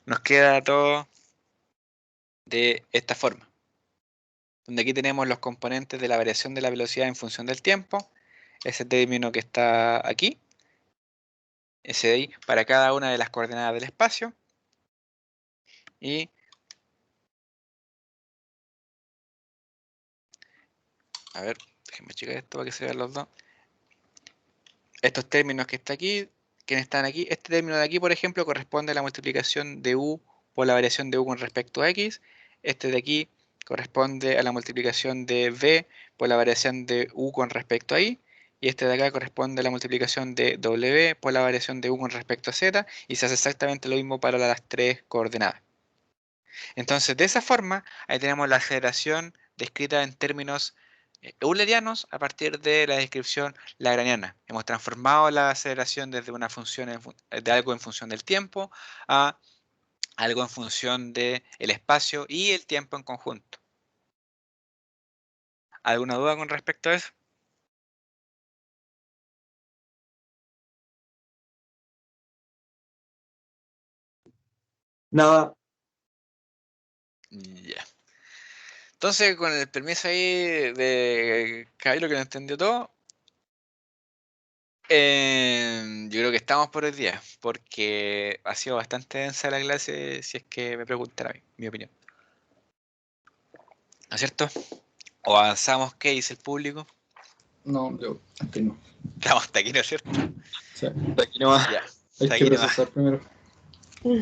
nos queda todo de esta forma, donde aquí tenemos los componentes de la variación de la velocidad en función del tiempo, ese término que está aquí, ese de ahí para cada una de las coordenadas del espacio, y a ver, déjenme checar esto para que se vean los dos. Estos términos que está aquí, que están aquí, este término de aquí, por ejemplo, corresponde a la multiplicación de U por la variación de U con respecto a X. Este de aquí corresponde a la multiplicación de V por la variación de U con respecto a Y. Y este de acá corresponde a la multiplicación de W por la variación de U con respecto a Z. Y se hace exactamente lo mismo para las 3 coordenadas. Entonces, de esa forma, ahí tenemos la aceleración descrita en términos eulerianos a partir de la descripción lagrangiana. Hemos transformado la aceleración desde una función de algo en función del tiempo a algo en función del espacio y el tiempo en conjunto. ¿Alguna duda con respecto a eso? Nada. Ya. Entonces, con el permiso ahí de Caballero que lo entendió todo, yo creo que estamos por hoy día, porque ha sido bastante densa la clase, si es que me preguntan a mí, mi opinión. ¿No es cierto? ¿O avanzamos? ¿Qué dice el público? No, yo, aquí no. Estamos hasta aquí, ¿no es cierto? Sí, De aquí nomás. Ya, hay hasta que aquí nomás. procesar primero.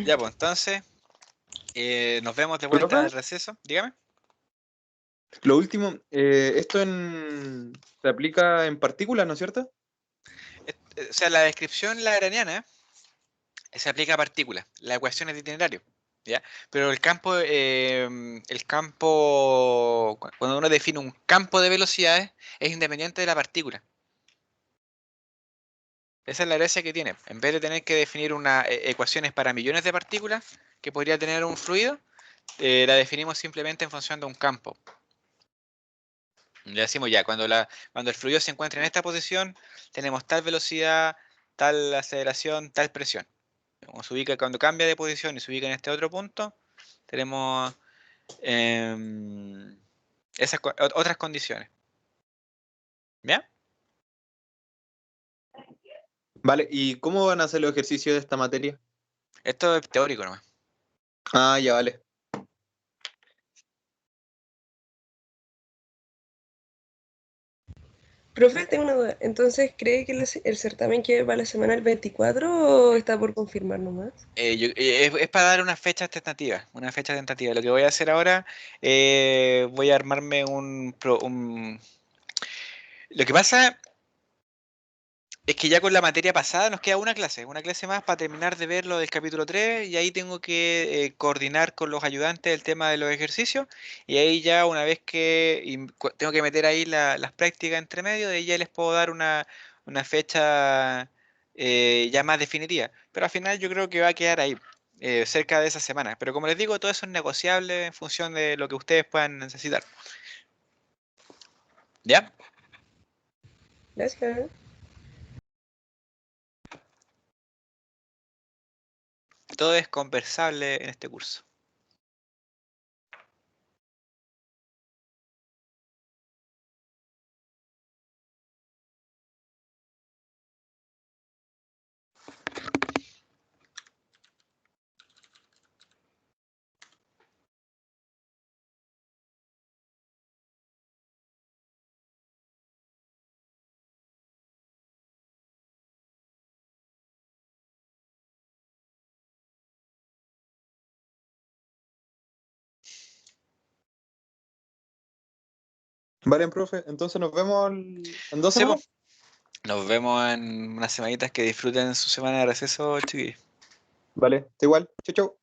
Ya, pues entonces, nos vemos de vuelta ¿Profe? al receso. Dígame. Lo último, esto se aplica en partículas, ¿no es cierto? O sea, la descripción lagrangiana se aplica a partículas, las ecuaciones de itinerario, ¿ya? Pero cuando uno define un campo de velocidades, es independiente de la partícula. Esa es la gracia que tiene. En vez de tener que definir ecuaciones para millones de partículas que podría tener un fluido, la definimos simplemente en función de un campo. Le decimos ya, cuando el fluido se encuentra en esta posición, tenemos tal velocidad, tal aceleración, tal presión. Cuando cambia de posición y se ubica en este otro punto, tenemos otras condiciones. ¿Ya? Vale, ¿y cómo van a hacer los ejercicios de esta materia? Esto es teórico nomás. Ah, ya vale. Profe, tengo una duda. Entonces, ¿cree que el certamen quede para la semana del 24 o está por confirmar nomás? Es para dar una fecha tentativa, una fecha tentativa. Lo que voy a hacer ahora, voy a armarme Lo que pasa es que ya con la materia pasada nos queda una clase más para terminar de ver lo del capítulo 3 y ahí tengo que coordinar con los ayudantes el tema de los ejercicios y ahí ya una vez que tengo que meter ahí las prácticas entre medio, de ahí ya les puedo dar una fecha ya más definitiva. Pero al final yo creo que va a quedar ahí, cerca de esa semana. Pero como les digo, todo eso es negociable en función de lo que ustedes puedan necesitar. ¿Ya? Gracias. Todo es conversable en este curso. Vale, profe, entonces nos vemos en 2 Sí, po. semanas. Nos vemos en unas semanitas, que disfruten su semana de receso, chiquillos. Vale, está igual. Chau, chau.